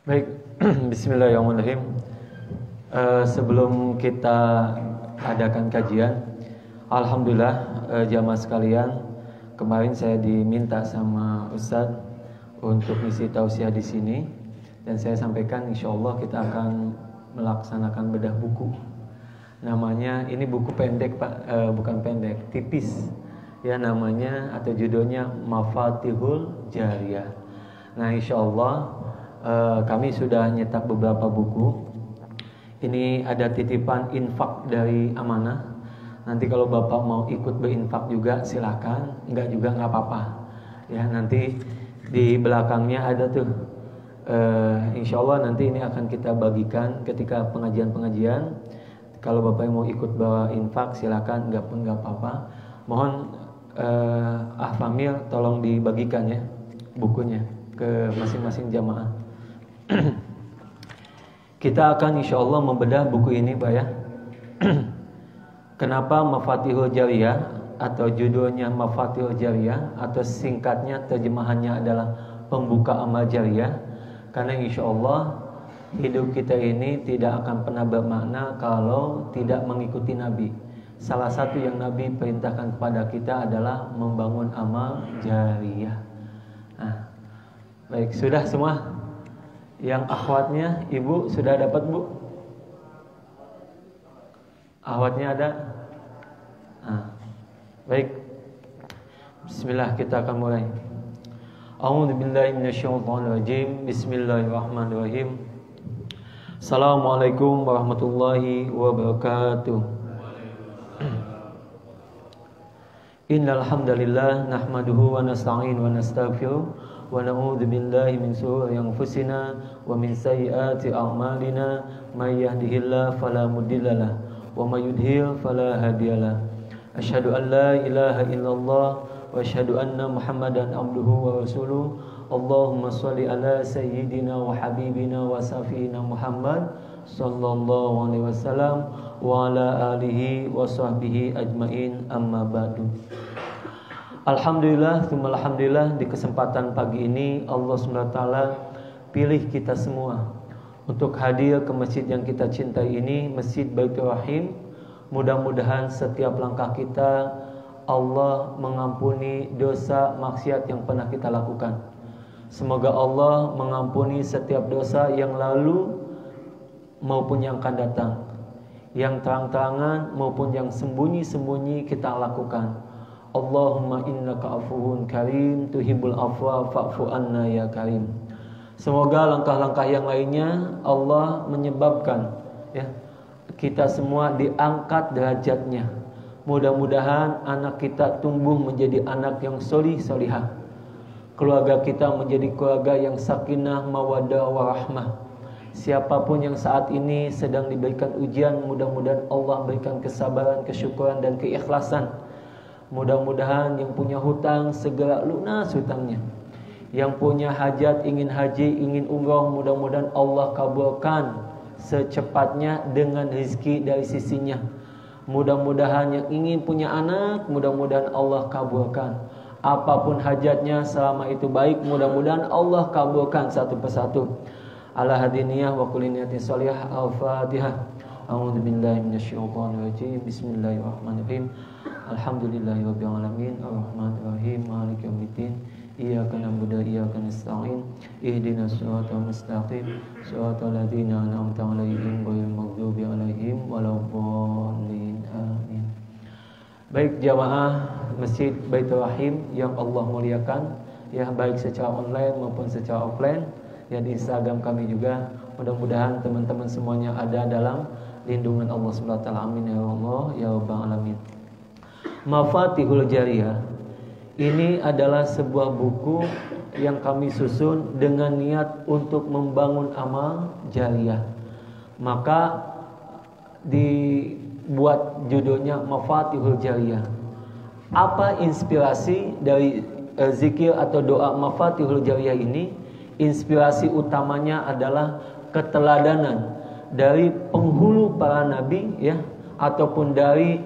Baik, Bismillahirrahmanirrahim. Sebelum kita adakan kajian, Alhamdulillah jamaah sekalian, kemarin saya diminta sama Ustadz untuk ngisi tausiah di sini, dan saya sampaikan insya Allah kita akan melaksanakan bedah buku. Namanya ini buku pendek Pak, bukan pendek, tipis. Ya namanya atau judulnya Mafatihul Jariyah. Nah insya Allah kami sudah nyetak beberapa buku. Ini ada titipan infak dari Amanah. Nanti kalau Bapak mau ikut berinfak juga silakan, enggak juga nggak apa-apa. Ya nanti di belakangnya ada tuh. Insya Allah nanti ini akan kita bagikan ketika pengajian-pengajian. Kalau Bapak yang mau ikut bawa infak silakan, enggak apa-apa. Mohon Famil tolong dibagikan ya bukunya ke masing-masing jamaah. Kita akan insya Allah membedah buku ini Pak ya. Kenapa Mafatihul Jariyah atau judulnya Mafatihul Jariyah atau singkatnya terjemahannya adalah pembuka amal jariyah? Karena insya Allah hidup kita ini tidak akan pernah bermakna kalau tidak mengikuti Nabi. Salah satu yang Nabi perintahkan kepada kita adalah membangun amal jariyah. Nah, baik, sudah semua? Yang akhwatnya, ibu sudah dapat bu? Akhwatnya ada? Nah, baik. Bismillah, kita akan mulai. A'udzubillahi minasyaitonirrajim. Bismillahirrahmanirrahim. Assalamualaikum warahmatullahi wabarakatuh. Innal hamdalillah nahmaduhu wa nasta'inu wa nastaghfiruh wa na'udzu billahi min shururi anfusina wa min sayyiati a'malina may yahdihillahu fala mudhillalah wa may yudhlil fala hadiyalah. Asyhadu an la ilaha illallah wa asyhadu anna Muhammadan abduhu wa rasuluh. Allahumma shalli ala sayyidina wa habibina wa safina Muhammad sallallahu alaihi wasallam wa ala alihi wa sahbihi ajmain, amma ba'du. Alhamdulillah, alhamdulillah, di kesempatan pagi ini Allah SWT pilih kita semua untuk hadir ke masjid yang kita cintai ini, Masjid Baitur Rahim. Mudah-mudahan setiap langkah kita Allah mengampuni dosa maksiat yang pernah kita lakukan. Semoga Allah mengampuni setiap dosa yang lalu maupun yang akan datang, yang terang-terangan maupun yang sembunyi-sembunyi kita lakukan. Allahumma innaka afuwun karim tuhibbul afwa fa'fu anna ya karim. Semoga langkah-langkah yang lainnya Allah menyebabkan ya kita semua diangkat derajatnya. Mudah-mudahan anak kita tumbuh menjadi anak yang solih solihah. Keluarga kita menjadi keluarga yang sakinah mawaddah warahmah. Siapapun yang saat ini sedang diberikan ujian, mudah-mudahan Allah berikan kesabaran, kesyukuran dan keikhlasan. Mudah-mudahan yang punya hutang segera lunas hutangnya. Yang punya hajat, ingin haji, ingin umroh, mudah-mudahan Allah kabulkan secepatnya dengan rezeki dari sisinya. Mudah-mudahan yang ingin punya anak, mudah-mudahan Allah kabulkan. Apapun hajatnya selama itu baik, mudah-mudahan Allah kabulkan satu persatu. Ala hadiniyah wa kulli niyatin shalihah. Al-Fatihah. A'udzu billahi minasyaitonir rajim. Bismillahirrahmanirrahim. Alhamdulillahirabbil alamin arrahmanir rahim maliki yaumiddin iyyaka na'budu wa iyyaka nasta'in ihdinas siratal mustaqim siratal ladzina an'amta 'alaihim ghairil maghdubi 'alaihim waladdallin amin. Baik jamaah Masjid Baitur Rahim yang Allah muliakan, ya baik secara online maupun secara offline, ya di Instagram kami juga. Mudah-mudahan teman-teman semuanya ada dalam lindungan Allah SWT. Amin ya Allah ya rabbal alamin. Mafatihul Jariyah ini adalah sebuah buku yang kami susun dengan niat untuk membangun amal jariyah. Maka dibuat judulnya Mafatihul Jariyah. Apa inspirasi dari zikir atau doa Mafatihul Jariyah ini? Inspirasi utamanya adalah keteladanan dari penghulu para nabi ya, ataupun dari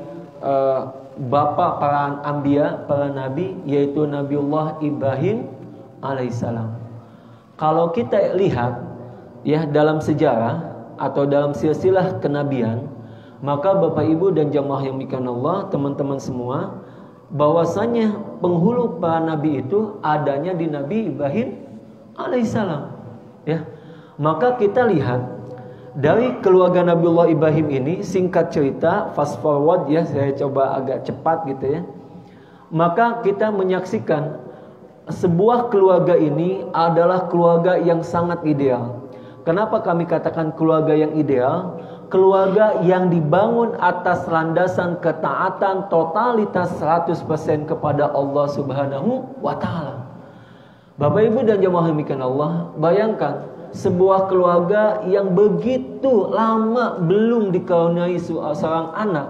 bapak para anbiya, para nabi, yaitu Nabiullah Ibrahim alaihissalam. Kalau kita lihat ya dalam sejarah atau dalam silsilah kenabian, maka Bapak Ibu dan jamaah yang dimuliakan Allah, teman-teman semua, bahwasanya penghulu para nabi itu adanya di Nabi Ibrahim alaihissalam. Ya, maka kita lihat dari keluarga Nabiullah Ibrahim ini, singkat cerita, fast forward ya, saya coba agak cepat gitu ya. Maka kita menyaksikan sebuah keluarga ini adalah keluarga yang sangat ideal. Kenapa kami katakan keluarga yang ideal? Keluarga yang dibangun atas landasan ketaatan totalitas 100% kepada Allah Subhanahu wa taala. Bapak Ibu dan jemaah yang dimuliakan Allah, bayangkan sebuah keluarga yang begitu lama belum dikaruniai seorang anak.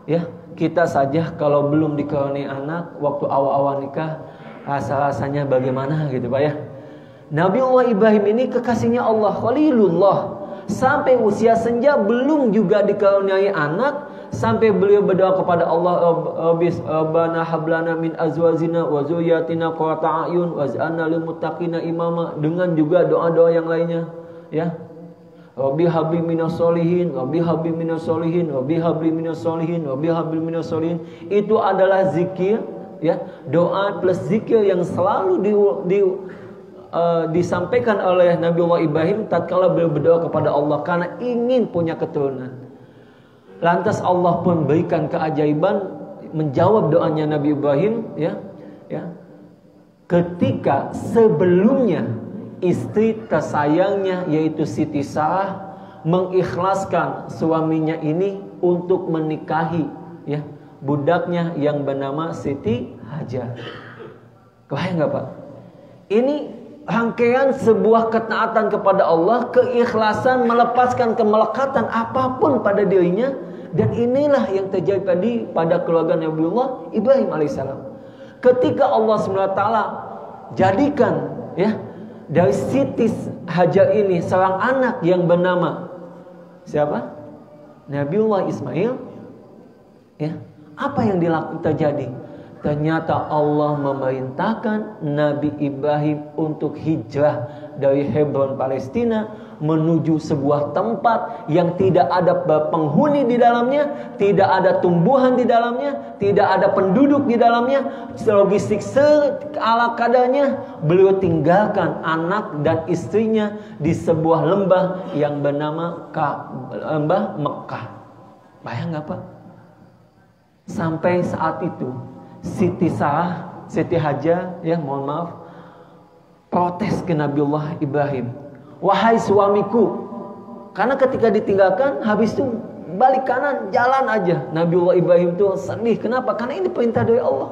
Ya, kita saja kalau belum dikaruniai anak waktu awal-awal nikah, rasa-rasanya bagaimana gitu Pak ya. Nabiullah Ibrahim ini kekasihnya Allah, Khalilullah. Sampai usia senja belum juga dikaruniai anak, sampai beliau berdoa kepada Allah, Rabbana hablana min azwajina wa dzurriyyatina qurrata a'yun waj'alna lil muttaqina imama, dengan juga doa-doa yang lainnya ya. Rabbi habli minas solihin, Rabbi habli minas solihin, Rabbi habli minas solihin, Rabbi habli minas solihin. Itu adalah zikir ya, doa plus zikir yang selalu disampaikan oleh Nabiullah Ibrahim tatkala beliau berdoa kepada Allah karena ingin punya keturunan. Lantas Allah pun berikan keajaiban menjawab doanya Nabi Ibrahim ya. Ketika sebelumnya istri tersayangnya yaitu Siti Sarah mengikhlaskan suaminya ini untuk menikahi ya budaknya yang bernama Siti Hajar. Kebayang enggak Pak? Ini rangkaian sebuah ketaatan kepada Allah, keikhlasan melepaskan kemelekatan apapun pada dirinya, dan inilah yang terjadi tadi pada keluarga Nabiullah Ibrahim alaihissalam. Ketika Allah SWT jadikan ya dari Siti Hajar ini seorang anak yang bernama siapa? Nabiullah Ismail. Ya, apa yang terjadi? Ternyata Allah memerintahkan Nabi Ibrahim untuk hijrah dari Hebron Palestina menuju sebuah tempat yang tidak ada penghuni di dalamnya, tidak ada tumbuhan di dalamnya, tidak ada penduduk di dalamnya, logistik ala kadarnya. Beliau tinggalkan anak dan istrinya di sebuah lembah yang bernama lembah Mekah. Bayang nggak Pak? Sampai saat itu Siti Hajar ya, mohon maaf, protes ke Nabiullah Ibrahim, wahai suamiku. Karena ketika ditinggalkan, habis itu balik kanan, jalan aja. Nabiullah Ibrahim itu sedih. Kenapa? Karena ini perintah dari Allah.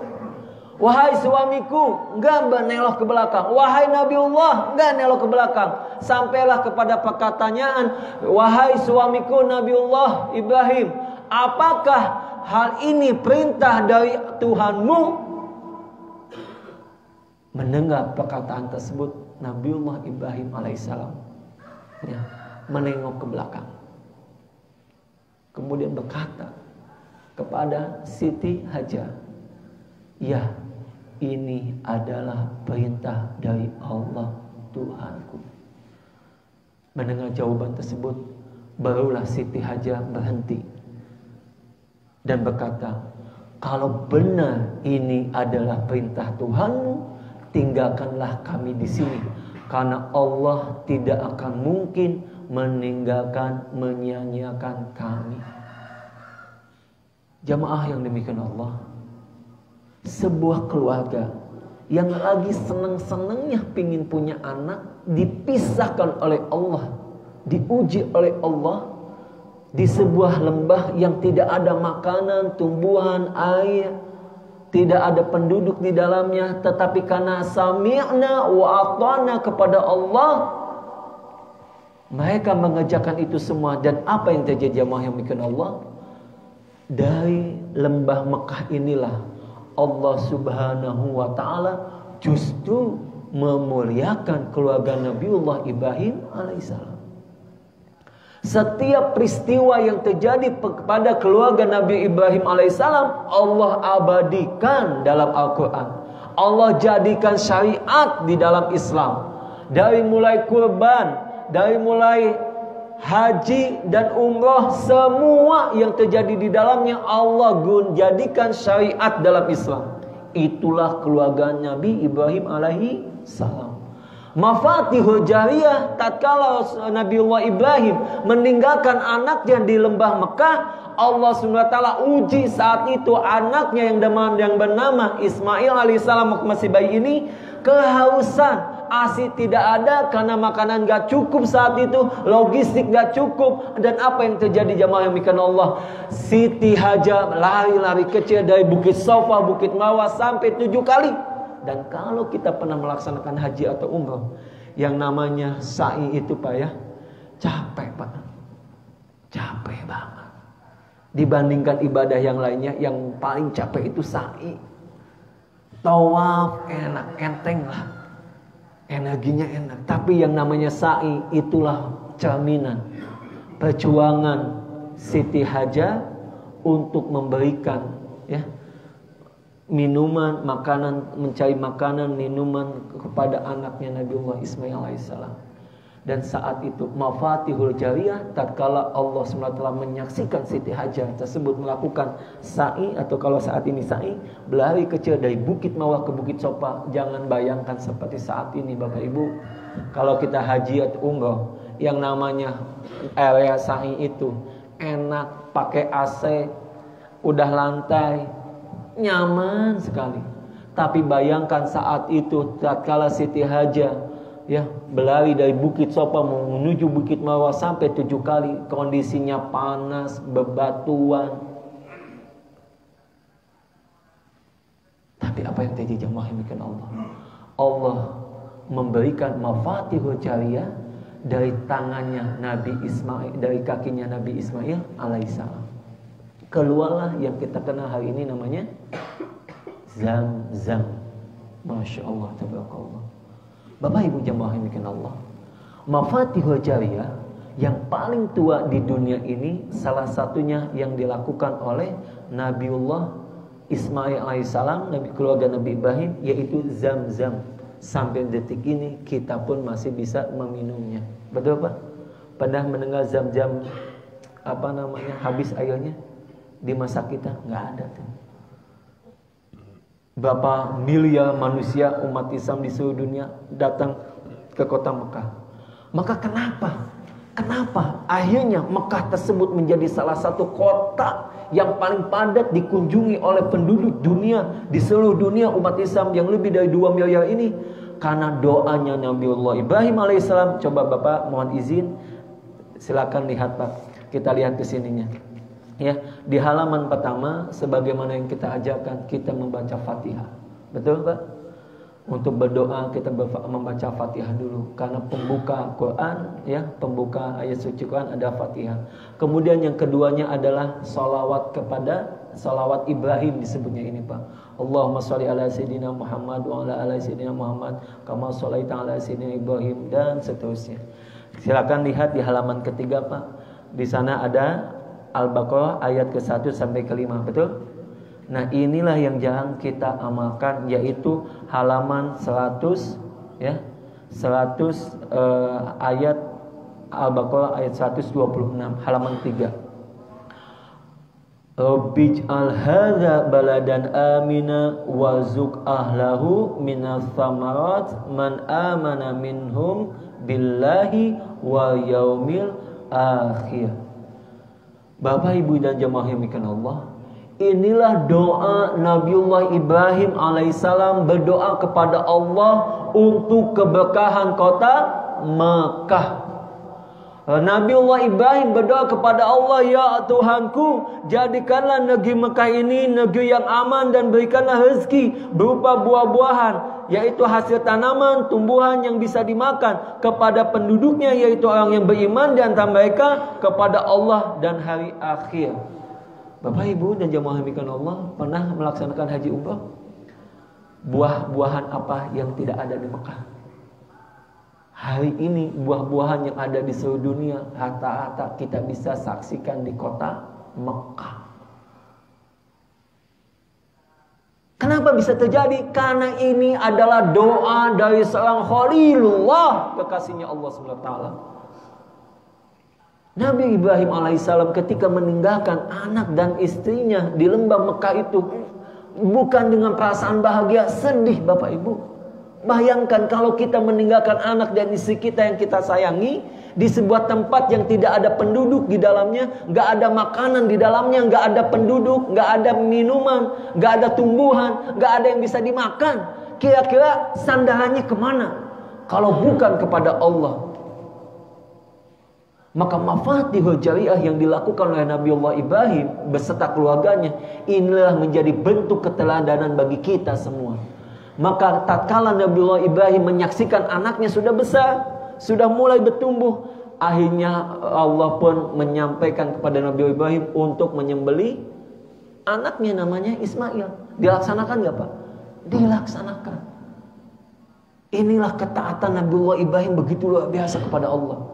Wahai suamiku, enggak menelok ke belakang. Wahai Nabiullah, enggak nelok ke belakang. Sampailah kepada pertanyaan, wahai suamiku Nabiullah Ibrahim, apakah hal ini perintah dari Tuhanmu? Mendengar perkataan tersebut, Nabiullah Ibrahim alaihissalam ya, menengok ke belakang, kemudian berkata kepada Siti Hajar, ya, ini adalah perintah dari Allah Tuhanku. Mendengar jawaban tersebut, barulah Siti Hajar berhenti dan berkata, kalau benar ini adalah perintah Tuhanmu, tinggalkanlah kami di sini, karena Allah tidak akan mungkin meninggalkan, menyia-nyiakan kami. Jamaah yang demikian Allah, sebuah keluarga yang lagi senang-senangnya pingin punya anak, dipisahkan oleh Allah, diuji oleh Allah di sebuah lembah yang tidak ada makanan, tumbuhan, air, tidak ada penduduk di dalamnya, tetapi karena sami'na wa ata'na kepada Allah, mereka mengerjakan itu semua. Dan apa yang terjadi jamaah yang dimuliakan Allah? Dari lembah Mekah inilah Allah Subhanahu wa taala justru memuliakan keluarga Nabiullah Ibrahim alaihissalam. Setiap peristiwa yang terjadi kepada keluarga Nabi Ibrahim alaihissalam, Allah abadikan dalam Al-Quran. Allah jadikan syariat di dalam Islam. Dari mulai kurban, dari mulai haji dan umrah, semua yang terjadi di dalamnya Allah jadikan syariat dalam Islam. Itulah keluarga Nabi Ibrahim alaihi salam. Mafatihul jariyah, tatkala Nabiullah Ibrahim meninggalkan anaknya di lembah Mekah, Allah SWT uji saat itu anaknya yang bernama Ismail alaihissalam, masih bayi ini, kehausan. ASI tidak ada karena makanan gak cukup saat itu, logistik gak cukup. Dan apa yang terjadi jamaah yang dikasihi Allah? Siti Hajar lari-lari kecil dari Bukit Safa, Bukit Marwah sampai 7 kali. Dan kalau kita pernah melaksanakan haji atau umrah, yang namanya sa'i itu Pak ya, capek Pak, capek banget. Dibandingkan ibadah yang lainnya, yang paling capek itu sa'i. Tawaf enak, enteng lah, energinya enak. Tapi yang namanya sa'i itulah cerminan perjuangan Siti Hajar untuk memberikan ya minuman, makanan, mencari makanan, minuman kepada anaknya Nabiullah Ismail alaihissalam. Dan saat itu mafatihul jariyah, tatkala Allah SWT menyaksikan Siti Hajar tersebut melakukan sa'i, atau kalau saat ini sa'i, berlari kecil dari Bukit Marwah ke Bukit Safa. Jangan bayangkan seperti saat ini Bapak Ibu, kalau kita haji atau umrah, yang namanya area sa'i itu enak, pakai AC, udah lantai, nyaman sekali. Tapi bayangkan saat itu tatkala Siti Hajar ya berlari dari Bukit Safa menuju Bukit Marwah sampai 7 kali, kondisinya panas, bebatuan. Tapi apa yang terjadi jamaah yang bikin Allah? Allah memberikan mafatihul jariyah dari tangannya Nabi Ismail, dari kakinya Nabi Ismail alaihissalam. Keluarlah yang kita kenal hari ini namanya Zam-Zam. Masya Allah, tabarakallah. Bapak Ibu jamaah yang bikin Allah, mafatihul jariyah yang paling tua di dunia ini, salah satunya yang dilakukan oleh Nabiullah Ismail alaihissalam, keluarga Nabi Ibrahim, yaitu Zam-Zam. Sampai detik ini kita pun masih bisa meminumnya. Betul Pak? Pernah mendengar Zam-Zam habis airnya di masa kita? Nggak ada tuh. Berapa miliar manusia umat Islam di seluruh dunia datang ke kota Mekah. Maka kenapa akhirnya Mekah tersebut menjadi salah satu kota yang paling padat dikunjungi oleh penduduk dunia, di seluruh dunia umat Islam yang lebih dari 2 miliar ini? Karena doanya Nabiullah Ibrahim alaihissalam. Coba Bapak mohon izin, silakan lihat Pak, kita lihat ke sininya. Ya, di halaman pertama sebagaimana yang kita ajarkan, kita membaca Fatihah. Betul Pak? Untuk berdoa kita membaca Fatihah dulu, karena pembuka Quran ya, pembuka ayat suci Quran ada Fatihah. Kemudian yang keduanya adalah salawat Ibrahim disebutnya ini Pak. Allahumma sholli ala sayyidina Muhammad wa ala sayyidina Muhammad kama sholaita ala sayyidina Ibrahim, dan seterusnya. Silakan lihat di halaman ketiga Pak. Di sana ada Al-Baqarah ayat ke-1 sampai ke-5, betul? Nah, inilah yang jarang kita amalkan, yaitu halaman 100 ya. 100 ayat Al-Baqarah ayat 126, halaman 3. Rabbij'al hadza baladan amina warzuq ahlahu minas samarat man amana minhum billahi wal yaumil akhir. Bapak Ibu dan jemaah yang dimuliakan Allah, inilah doa Nabiullah Ibrahim alaihissalam berdoa kepada Allah untuk keberkahan kota Mekah. Nabiullah Ibrahim berdoa kepada Allah, ya Tuhanku, jadikanlah negeri Mekah ini negeri yang aman dan berikanlah rezeki berupa buah-buahan, yaitu hasil tanaman, tumbuhan yang bisa dimakan kepada penduduknya, yaitu orang yang beriman di antara mereka kepada Allah dan hari akhir. Bapak Ibu dan jemaah yang dimuliakan Allah, pernah melaksanakan haji umrah? Buah-buahan apa yang tidak ada di Mekah? Hari ini buah-buahan yang ada di seluruh dunia rata-rata kita bisa saksikan di kota Mekah. Kenapa bisa terjadi? Karena ini adalah doa dari seorang Khalilullah, kekasihnya Allah SWT. Nabi Ibrahim alaihissalam ketika meninggalkan anak dan istrinya di lembah Mekah itu, bukan dengan perasaan bahagia, sedih Bapak Ibu. Bayangkan kalau kita meninggalkan anak dan istri kita yang kita sayangi di sebuah tempat yang tidak ada penduduk di dalamnya, nggak ada makanan di dalamnya, nggak ada penduduk, nggak ada minuman, nggak ada tumbuhan, nggak ada yang bisa dimakan. Kira-kira sandarannya kemana kalau bukan kepada Allah? Maka mafatihul jariah yang dilakukan oleh Nabiullah Ibrahim beserta keluarganya, inilah menjadi bentuk keteladanan bagi kita semua. Maka tatkala Nabiullah Ibrahim menyaksikan anaknya sudah besar, sudah mulai bertumbuh, akhirnya Allah pun menyampaikan kepada Nabi Ibrahim untuk menyembelih anaknya namanya Ismail. Dilaksanakan nggak Pak? Dilaksanakan. Inilah ketaatan Nabiullah Ibrahim begitu luar biasa kepada Allah.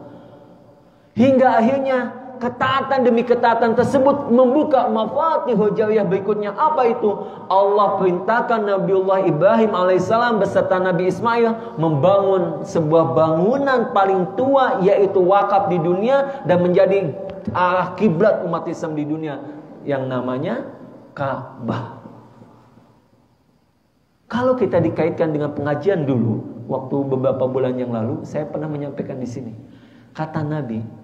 Hingga akhirnya ketaatan demi ketaatan tersebut membuka mafatihul jariyah berikutnya. Apa itu? Allah perintahkan Nabiullah Ibrahim alaihissalam beserta Nabi Ismail membangun sebuah bangunan paling tua, yaitu wakaf di dunia dan menjadi arah kiblat umat Islam di dunia, yang namanya Ka'bah. Kalau kita dikaitkan dengan pengajian dulu, waktu beberapa bulan yang lalu, saya pernah menyampaikan di sini. Kata Nabi,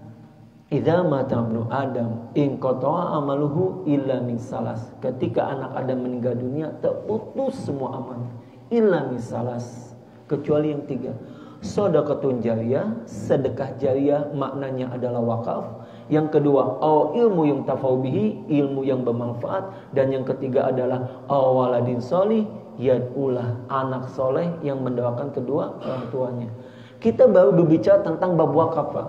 idza mata ibnu Adam in qata'a amaluhu illa min salas. Ketika anak Adam meninggal dunia, terputus semua amal illa min salas, kecuali yang tiga. Shadaqatun jariyah, sedekah jariyah, maknanya adalah wakaf. Yang kedua, ilmu yang tafau bihi, ilmu yang bermanfaat. Dan yang ketiga adalah waladin sholih yad'ulah, anak soleh yang mendoakan kedua orang tuanya. Kita baru berbicara tentang bab wakaf, Pak.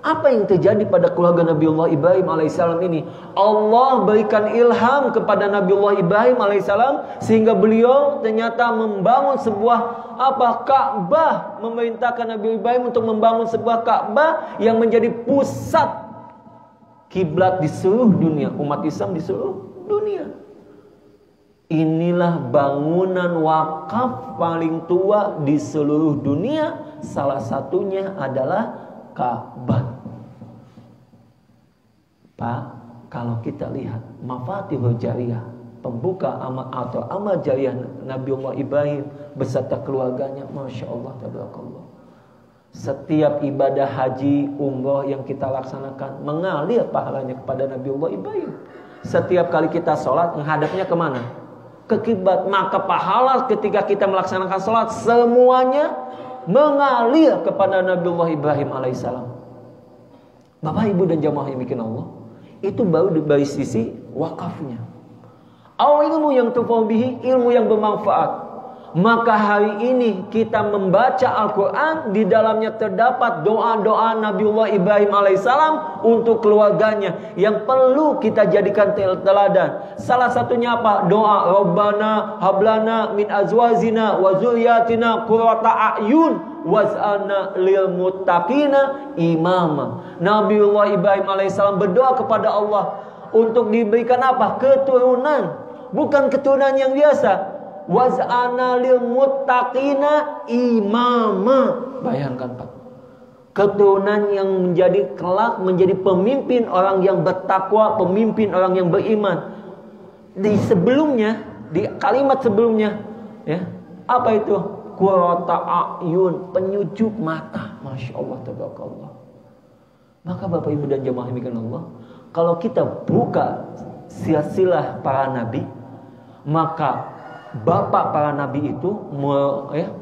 Apa yang terjadi pada keluarga Nabiullah Ibrahim alaihissalam ini? Allah berikan ilham kepada Nabiullah Ibrahim alaihissalam sehingga beliau ternyata membangun sebuah Ka'bah. Memerintahkan Nabi Ibrahim untuk membangun sebuah Ka'bah yang menjadi pusat kiblat di seluruh dunia, umat Islam di seluruh dunia. Inilah bangunan wakaf paling tua di seluruh dunia. Salah satunya adalah Ka'bah. Pak, kalau kita lihat mafatihul jariyah, pembuka amal atau amal jariyah Nabiullah Ibrahim beserta keluarganya, Masya Allah, tabarakallah. Setiap ibadah haji, umrah yang kita laksanakan mengalir pahalanya kepada Nabiullah Ibrahim. Setiap kali kita sholat menghadapnya kemana? Ke kiblat. Maka pahala ketika kita melaksanakan sholat semuanya mengalir kepada Nabiullah Ibrahim alaihissalam. Bapak, Ibu dan jamaah yang bikin Allah, itu baru dari sisi wakafnya. Ilmu yang tufau bihi, ilmu yang bermanfaat. Maka hari ini kita membaca Al-Quran, di dalamnya terdapat doa-doa Nabiullah Ibrahim alaihissalam untuk keluarganya yang perlu kita jadikan teladan. Salah satunya apa? Doa Rabbana hablana min azwajina wa dzurriyyatina qurrata a'yun waj'alna lil muttaqina imama. Nabiullah Ibrahim alaihissalam berdoa kepada Allah untuk diberikan apa? Keturunan, bukan keturunan yang biasa. Waz'ana lil muttaqina imama. Bayangkan Pak, keturunan yang menjadi kelak menjadi pemimpin orang yang bertakwa, pemimpin orang yang beriman. Di sebelumnya, di kalimat sebelumnya, ya, apa itu? Qurrata a'yun, penyujuk mata. Masya Allah, tabarakallah. Maka Bapak Ibu dan jemaah yang dimuliakan Allah, kalau kita buka silsilah para nabi, maka bapak para nabi itu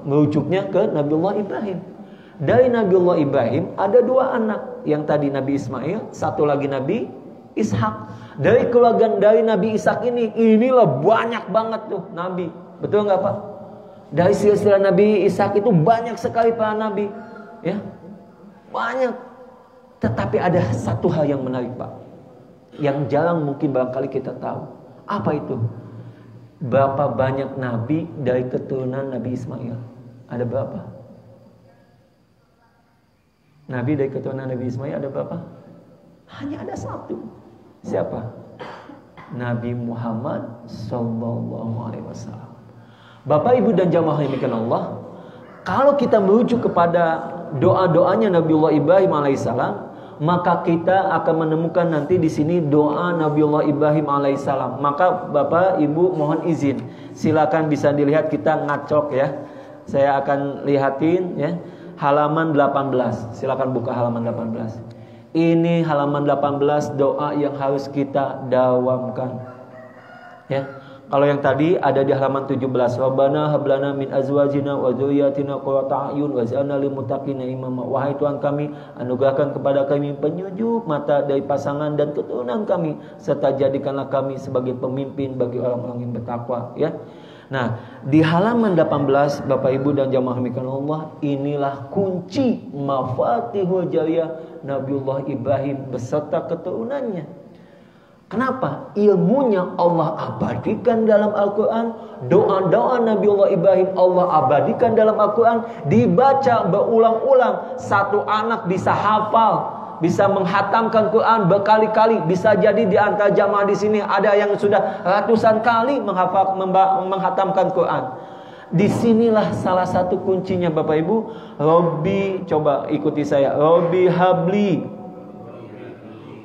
merujuknya ke Nabiullah Ibrahim. Dari Nabiullah Ibrahim ada dua anak, yang tadi Nabi Ismail, satu lagi Nabi Ishak. Dari keluarga dari Nabi Ishak inilah banyak banget tuh nabi. Betul nggak Pak? Dari silsilah Nabi Ishak itu banyak sekali para nabi, ya, banyak. Tetapi ada satu hal yang menarik Pak, yang jarang mungkin barangkali kita tahu. Apa itu? Berapa banyak nabi dari keturunan Nabi Ismail? Ada berapa? Nabi dari keturunan Nabi Ismail ada berapa? Hanya ada satu. Siapa? Nabi Muhammad sallallahu alaihi wasallam. Bapak, Ibu dan jamaah yang dimuliakan Allah, kalau kita merujuk kepada doa-doanya Nabiullah Ibrahim alaihissalam, maka kita akan menemukan nanti di sini doa Nabiullah Ibrahim alaihissalam. Maka Bapak Ibu mohon izin, silakan bisa dilihat, kita ngacok ya. Saya akan lihatin ya. Halaman 18. Silakan buka halaman 18. Ini halaman 18 doa yang harus kita dawamkan. Ya. Kalau yang tadi ada di halaman 17, Rabbana hablana min azwajina wa dzurriyyatina qurrata a'yun waj'alna lil muttaqina imama. Wahai Tuhan kami, anugerahkan kepada kami penyujuk mata dari pasangan dan keturunan kami, serta jadikanlah kami sebagai pemimpin bagi orang-orang yang bertakwa, ya. Nah, di halaman 18 Bapak Ibu dan jamaah mikan Allah, inilah kunci mafatihul jariyah Nabiullah Ibrahim beserta keturunannya. Kenapa? Ilmunya Allah abadikan dalam Al-Quran. Doa-doa Nabiullah Ibrahim Allah abadikan dalam Al-Quran. Dibaca berulang-ulang. Satu anak bisa hafal, bisa menghatamkan Quran berkali-kali. Bisa jadi di antara jamaah di sini ada yang sudah ratusan kali menghatamkan Quran. Disinilah salah satu kuncinya Bapak Ibu. Robbi, coba ikuti saya. Robbi habli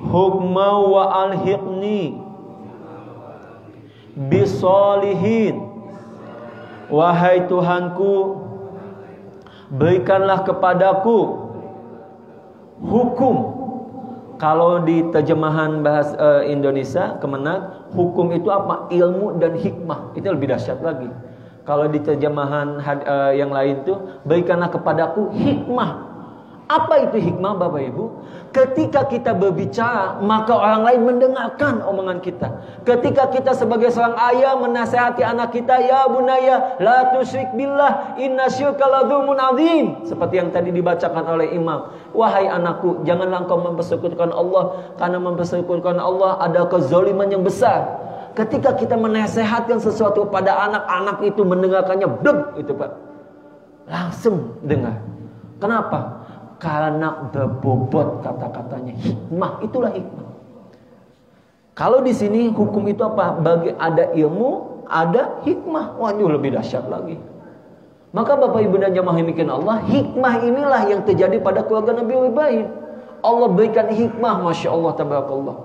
hukma wa alhiqni bisolihin. Wahai Tuhanku, berikanlah kepadaku hukum. Kalau di terjemahan bahasa Indonesia Kemenak, hukum itu apa? Ilmu dan hikmah. Itu lebih dahsyat lagi. Kalau di terjemahan yang lain itu, berikanlah kepadaku hikmah. Apa itu hikmah Bapak Ibu? Ketika kita berbicara, maka orang lain mendengarkan omongan kita. Ketika kita sebagai seorang ayah menasihati anak kita, ya bunaya, la tusyrik billah, inna syirka la dzulmun adzim. Seperti yang tadi dibacakan oleh imam. Wahai anakku, janganlah engkau mempersekutukan Allah, karena mempersekutukan Allah ada kezaliman yang besar. Ketika kita menasehatkan sesuatu pada anak-anak itu mendengarkannya, blub, itu Pak. Langsung dengar. Kenapa? Karena berbobot kata-katanya. Hikmah, itulah hikmah. Kalau di sini hukum itu apa? Bagi ada ilmu, ada hikmah. Waduh, lebih dahsyat lagi. Maka Bapak Ibu dan jamaah demikian Allah, hikmah inilah yang terjadi pada keluarga Nabi Ibrahim. Allah berikan hikmah, Masya Allah, tabarakallah.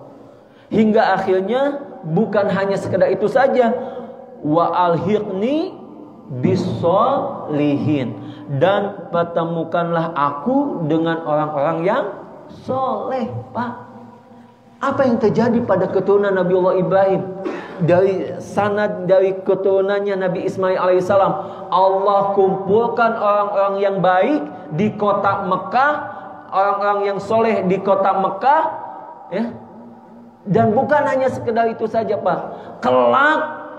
Hingga akhirnya bukan hanya sekedar itu saja. Wa alhiqni bisolihin, dan pertemukanlah aku dengan orang-orang yang soleh, Pak. Apa yang terjadi pada keturunan Nabiullah Ibrahim? Dari sanad, dari keturunannya Nabi Ismail alaihissalam, Allah kumpulkan orang-orang yang baik di kota Mekah, orang-orang yang soleh di kota Mekah, ya. Dan bukan hanya sekedar itu saja, Pak.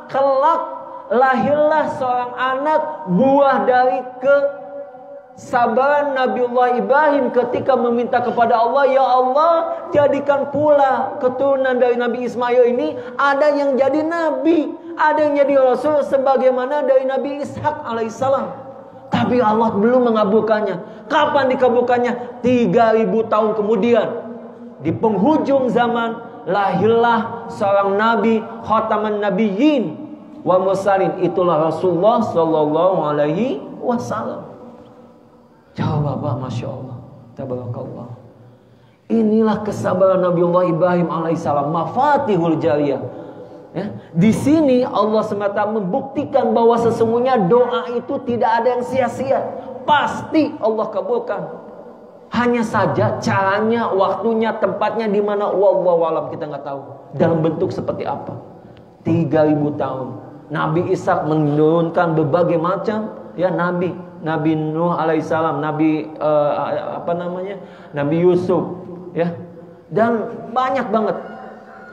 Kelak lahirlah seorang anak buah dari kesabaran Nabiullah Ibrahim ketika meminta kepada Allah, ya Allah, jadikan pula keturunan dari Nabi Ismail ini ada yang jadi nabi, ada yang jadi rasul sebagaimana dari Nabi Ishak alaihissalam. Tapi Allah belum mengabulkannya. Kapan dikabulkannya? 3000 tahun kemudian, di penghujung zaman, lahirlah seorang nabi, khataman nabiyyin wa mursalin, itulah Rasulullah sallallahu alaihi wasallam. Jawab Bapak, Masya Allah, tabarakallah. Inilah kesabaran Nabiullah Ibrahim alaihissalam, mafatihul jariyah. Ya, di sini Allah semata membuktikan bahwa sesungguhnya doa itu tidak ada yang sia-sia, pasti Allah kabulkan. Hanya saja caranya, waktunya, tempatnya di mana, wallahu alam, kita nggak tahu. Dalam bentuk seperti apa? 3000 tahun. Nabi Ishak menurunkan berbagai macam ya nabi. Nabi Nuh alaihissalam, Nabi Nabi Yusuf, ya. Dan banyak banget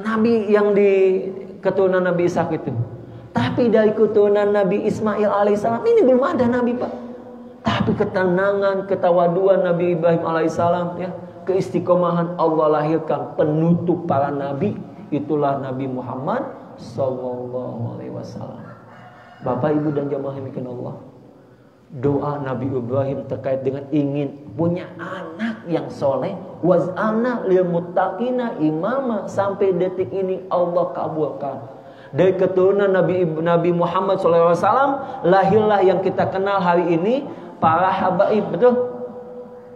nabi yang di keturunan Nabi Ishak itu. Tapi dari keturunan Nabi Ismail alaihissalam ini belum ada nabi, Pak. Tapi ketenangan, ketawaduan Nabi Ibrahim alaihissalam, ya, keistiqomahan, Allah lahirkan penutup para nabi. Itulah Nabi Muhammad sallallahu alaihi wasallam. Bapak Ibu dan jamaah demikian Allah, doa Nabi Ibrahim terkait dengan ingin punya anak yang soleh, waz'ana lil muttaqina imama, sampai detik ini Allah kabulkan. Dari keturunan Nabi Muhammad SAW lahirlah yang kita kenal hari ini, para habaib. Betul?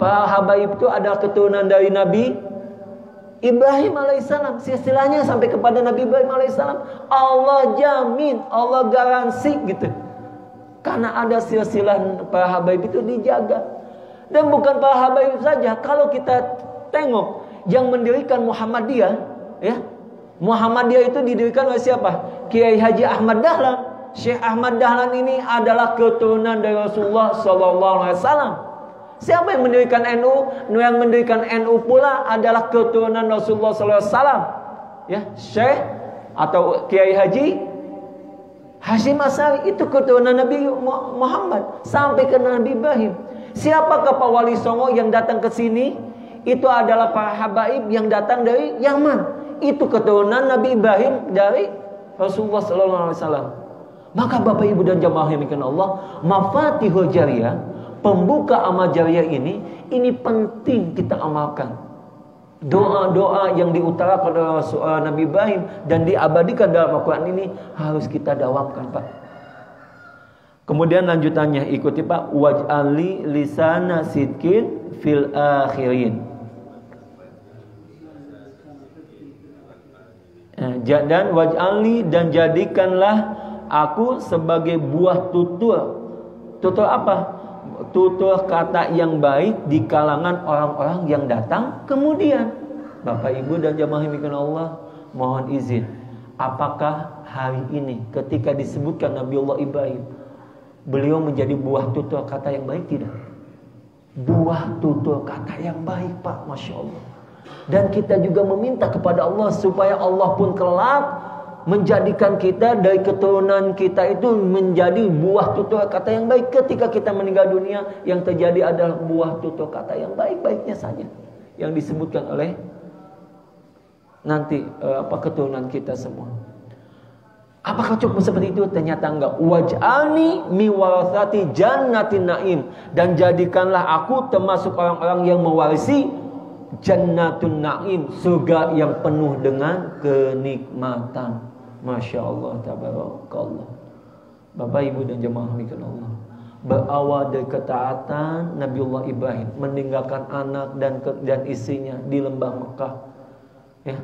Para habaib itu adalah keturunan dari Nabi Ibrahim alaihissalam, silsilahnya sampai kepada Nabi Ibrahim alaihissalam. Allah jamin, Allah garansi gitu. Karena ada silsilah para habaib itu dijaga. Dan bukan para habaib saja. Kalau kita tengok yang mendirikan Muhammadiyah, ya, Muhammadiyah itu didirikan oleh siapa? Kiai Haji Ahmad Dahlan. Syekh Ahmad Dahlan ini adalah keturunan dari Rasulullah SAW. Siapa yang mendirikan NU? Yang mendirikan NU pula adalah keturunan Rasulullah SAW. Ya, Syekh atau Kiai Haji Hashim Asy'ari itu keturunan Nabi Muhammad sampai ke Nabi Ibrahim. Siapakah Pak Wali Songo yang datang ke sini? Itu adalah para habaib yang datang dari Yaman. Itu keturunan Nabi Ibrahim dari Rasulullah SAW. Maka Bapak Ibu dan jamaah yang dimuliakan Allah, mafatihul jariyah, pembuka amal jariah ini penting kita amalkan. Doa-doa yang diutarakan oleh Nabi Ibrahim dan diabadikan dalam Al-Quran ini harus kita dawamkan, Pak. Kemudian lanjutannya ikuti, Pak. Waj'ali lisana sidkin fil akhirin. Dan waj'ali, dan jadikanlah aku sebagai buah tutur. Tutur apa? Tutur kata yang baik di kalangan orang-orang yang datang kemudian. Bapak Ibu dan jamaah yang dimuliakan Allah, mohon izin, apakah hari ini ketika disebutkan Nabiullah Ibrahim, beliau menjadi buah tutur kata yang baik? Tidak. Buah tutur kata yang baik, Pak, Masya Allah. Dan kita juga meminta kepada Allah supaya Allah pun kelak menjadikan kita dari keturunan kita itu menjadi buah tutur kata yang baik. Ketika kita meninggal dunia, yang terjadi adalah buah tutur kata yang baik-baiknya saja yang disebutkan oleh nanti keturunan kita semua. Apakah cukup seperti itu? Ternyata enggak. Waj'alni mi warathati jannatin na'im, dan jadikanlah aku termasuk orang-orang yang mewarisi jannatun na'im, surga yang penuh dengan kenikmatan. Masya Allah, tabarakallah. Bapak Ibu dan jemaah mikan Allah, berawal dari ketaatan Nabiullah Ibrahim meninggalkan anak dan istrinya di lembah Mekah. Ya,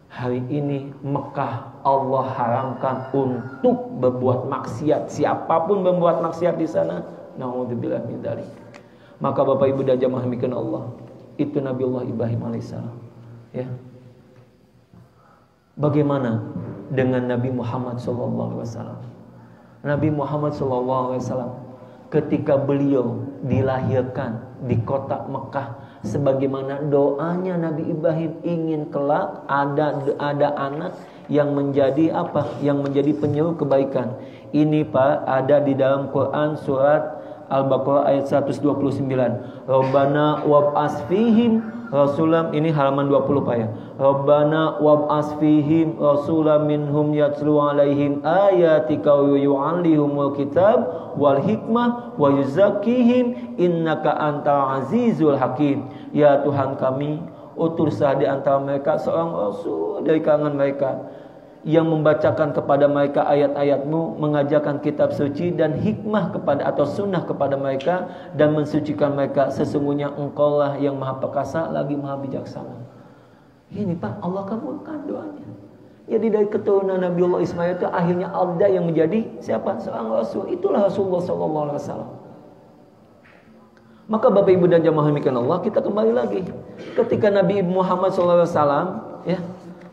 hari ini Mekah Allah haramkan untuk berbuat maksiat. Siapapun berbuat maksiat di sana, naudzubillah min dzalik. Maka Bapak Ibu dan jemaah mikan Allah, itu Nabiullah Ibrahim alaihissalam. Ya. Bagaimana dengan Nabi Muhammad SAW? Nabi Muhammad SAW ketika beliau dilahirkan di kota Mekah, sebagaimana doanya Nabi Ibrahim ingin kelak ada anak yang menjadi apa? Yang menjadi penyuruh kebaikan. Ini Pak ada di dalam Quran surat Al-Baqarah ayat 129. Rabbana wab'as fihim rasulam, ini halaman 20 Pak ya. Rabbana wab'as fihim rasulam minhum yatlu alaihim ayatika wa yu'allihumul kitab wal hikmah wa yuzakkihim innaka antal azizul hakim. Ya Tuhan kami, utuslah di antara mereka seorang rasul dari kalangan mereka yang membacakan kepada mereka ayat-ayat-Mu, mengajarkan kitab suci dan hikmah kepada atau sunnah kepada mereka, dan mensucikan mereka. Sesungguhnya Engkaulah yang maha perkasa lagi maha bijaksana. Ini Pak, Allah kabulkan doanya. Jadi dari keturunan Nabiullah Ismail itu akhirnya ada yang menjadi siapa? Seorang rasul. Itulah Rasulullah SAW. Maka Bapak Ibu dan jamaah demikian Allah, kita kembali lagi ketika Nabi Muhammad SAW, ya,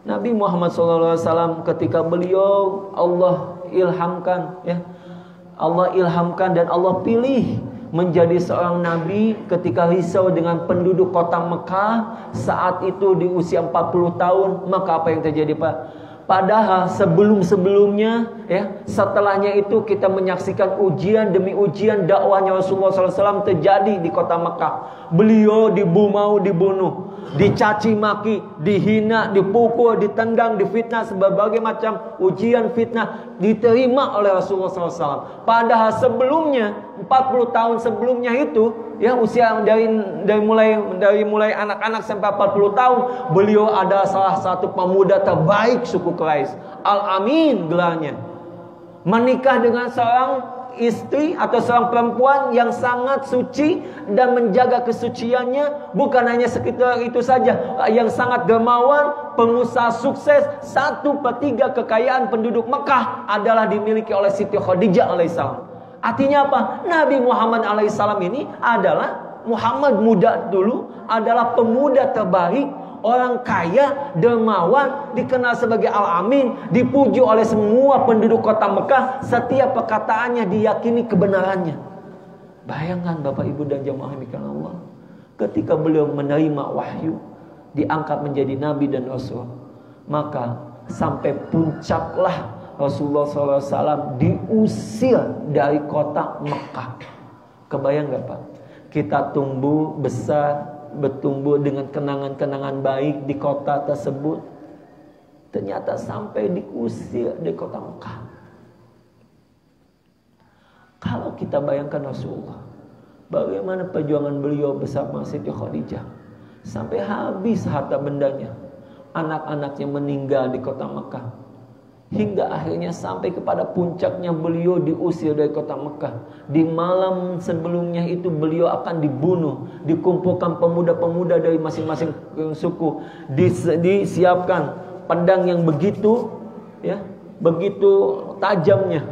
Nabi Muhammad SAW ketika beliau Allah ilhamkan, ya, Allah ilhamkan dan Allah pilih menjadi seorang nabi ketika risau dengan penduduk kota Mekah saat itu di usia 40 tahun. Maka apa yang terjadi Pak? Padahal sebelum-sebelumnya, ya, setelahnya itu kita menyaksikan ujian demi ujian dakwahnya Rasulullah SAW terjadi di kota Mekah. Beliau mau dibunuh, dicaci maki, dihina, dipukul, ditendang, difitnah, berbagai macam ujian fitnah diterima oleh Rasulullah SAW. Padahal sebelumnya 40 tahun sebelumnya itu, ya, usia dari mulai anak-anak sampai 40 tahun, beliau adalah salah satu pemuda terbaik suku Quraisy. Al-Amin gelarnya. Menikah dengan seorang istri atau seorang perempuan yang sangat suci dan menjaga kesuciannya, bukan hanya sekitar itu saja, yang sangat dermawan, pengusaha sukses, 1/3 kekayaan penduduk Mekah adalah dimiliki oleh Siti Khadijah alaihissalam. Artinya apa? Nabi Muhammad alaihissalam ini adalah Muhammad muda dulu, adalah pemuda terbaik, orang kaya, dermawan, dikenal sebagai Al-Amin, dipuji oleh semua penduduk kota Mekah, setiap perkataannya diyakini kebenarannya. Bayangkan Bapak Ibu dan jamaah dikasihi Allah, ketika beliau menerima wahyu, diangkat menjadi Nabi dan Rasul, maka sampai puncaklah Rasulullah SAW diusir dari kota Mekah. Kebayang gak Pak? Kita tumbuh besar, bertumbuh dengan kenangan-kenangan baik di kota tersebut, ternyata sampai diusir dari kota Mekah. Kalau kita bayangkan Rasulullah, bagaimana perjuangan beliau bersama Siti Khadijah, sampai habis harta bendanya, anak-anaknya meninggal di kota Mekah, hingga akhirnya sampai kepada puncaknya beliau diusir dari kota Mekah. Di malam sebelumnya itu beliau akan dibunuh, dikumpulkan pemuda-pemuda dari masing-masing suku, disiapkan pedang yang begitu tajamnya,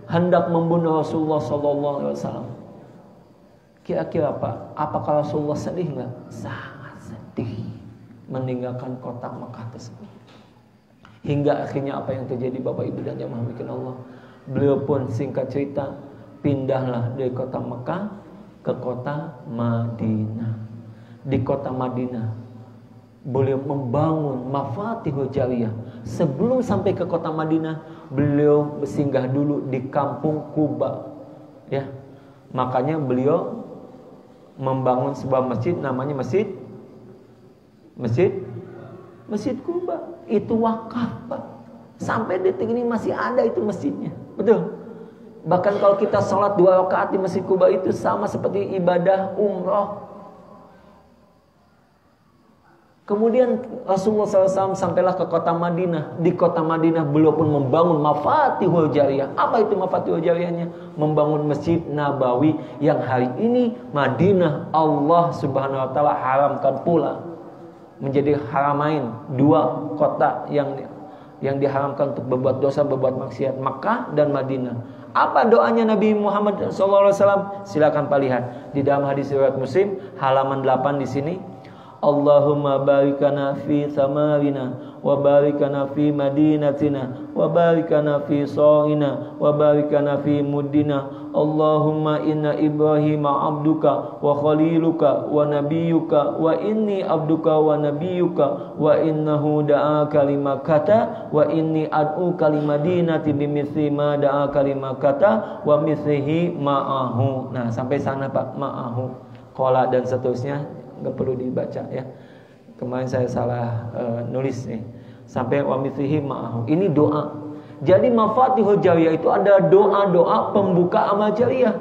hendak membunuh Rasulullah SAW. Kira-kira apakah Rasulullah sedih nggak? Sangat sedih meninggalkan kota Mekah tersebut. Hingga akhirnya apa yang terjadi Bapak Ibu dan jamaah dikasihi Allah, beliau pun singkat cerita pindahlah dari kota Mekah ke kota Madinah. Di kota Madinah beliau membangun Mafatihul Jariyah. Sebelum sampai ke kota Madinah, beliau bersinggah dulu di kampung Kuba, ya. Makanya beliau membangun sebuah masjid namanya Masjid Kuba. Itu wakaf Pak. Sampai detik ini masih ada itu masjidnya. Betul. Bahkan kalau kita sholat 2 rakaat di Masjid Kuba itu sama seperti ibadah umroh. Kemudian Rasulullah SAW sampailah ke kota Madinah. Di kota Madinah beliau pun membangun Mafatihul Jariyah. Apa itu Mafatihul Jariyahnya? Membangun Masjid Nabawi yang hari ini Madinah Allah Subhanahu Wa Taala haramkan pula menjadi haramain, 2 kota yang diharamkan untuk berbuat dosa, berbuat maksiat, Makkah dan Madinah. Apa doanya Nabi Muhammad SAW? Silakan Pak lihat di dalam hadis riwayat Muslim halaman 8 di sini. Allahumma barikana fi samarina wa barikana fi madinatina wa barikana fi sa'ina wa barikana fi muddina. Allahumma inna Ibrahim abduka wa khaliluka wa nabiyuka wa inni abduka wa nabiyuka wa innahu da'a kalimakata wa inni ad'u kalimadinati bimithli ma da'a kalimakata wa mithlihi ma'ahu. Nah sampai sana Pak, ma'ahu, qala dan seterusnya. Nggak perlu dibaca ya. Kemarin saya salah nulis nih. Sampai wa mithlihi ma'ahu. Ini doa. Jadi Mafatihul Jariyah itu adalah doa-doa pembuka amal jariyah.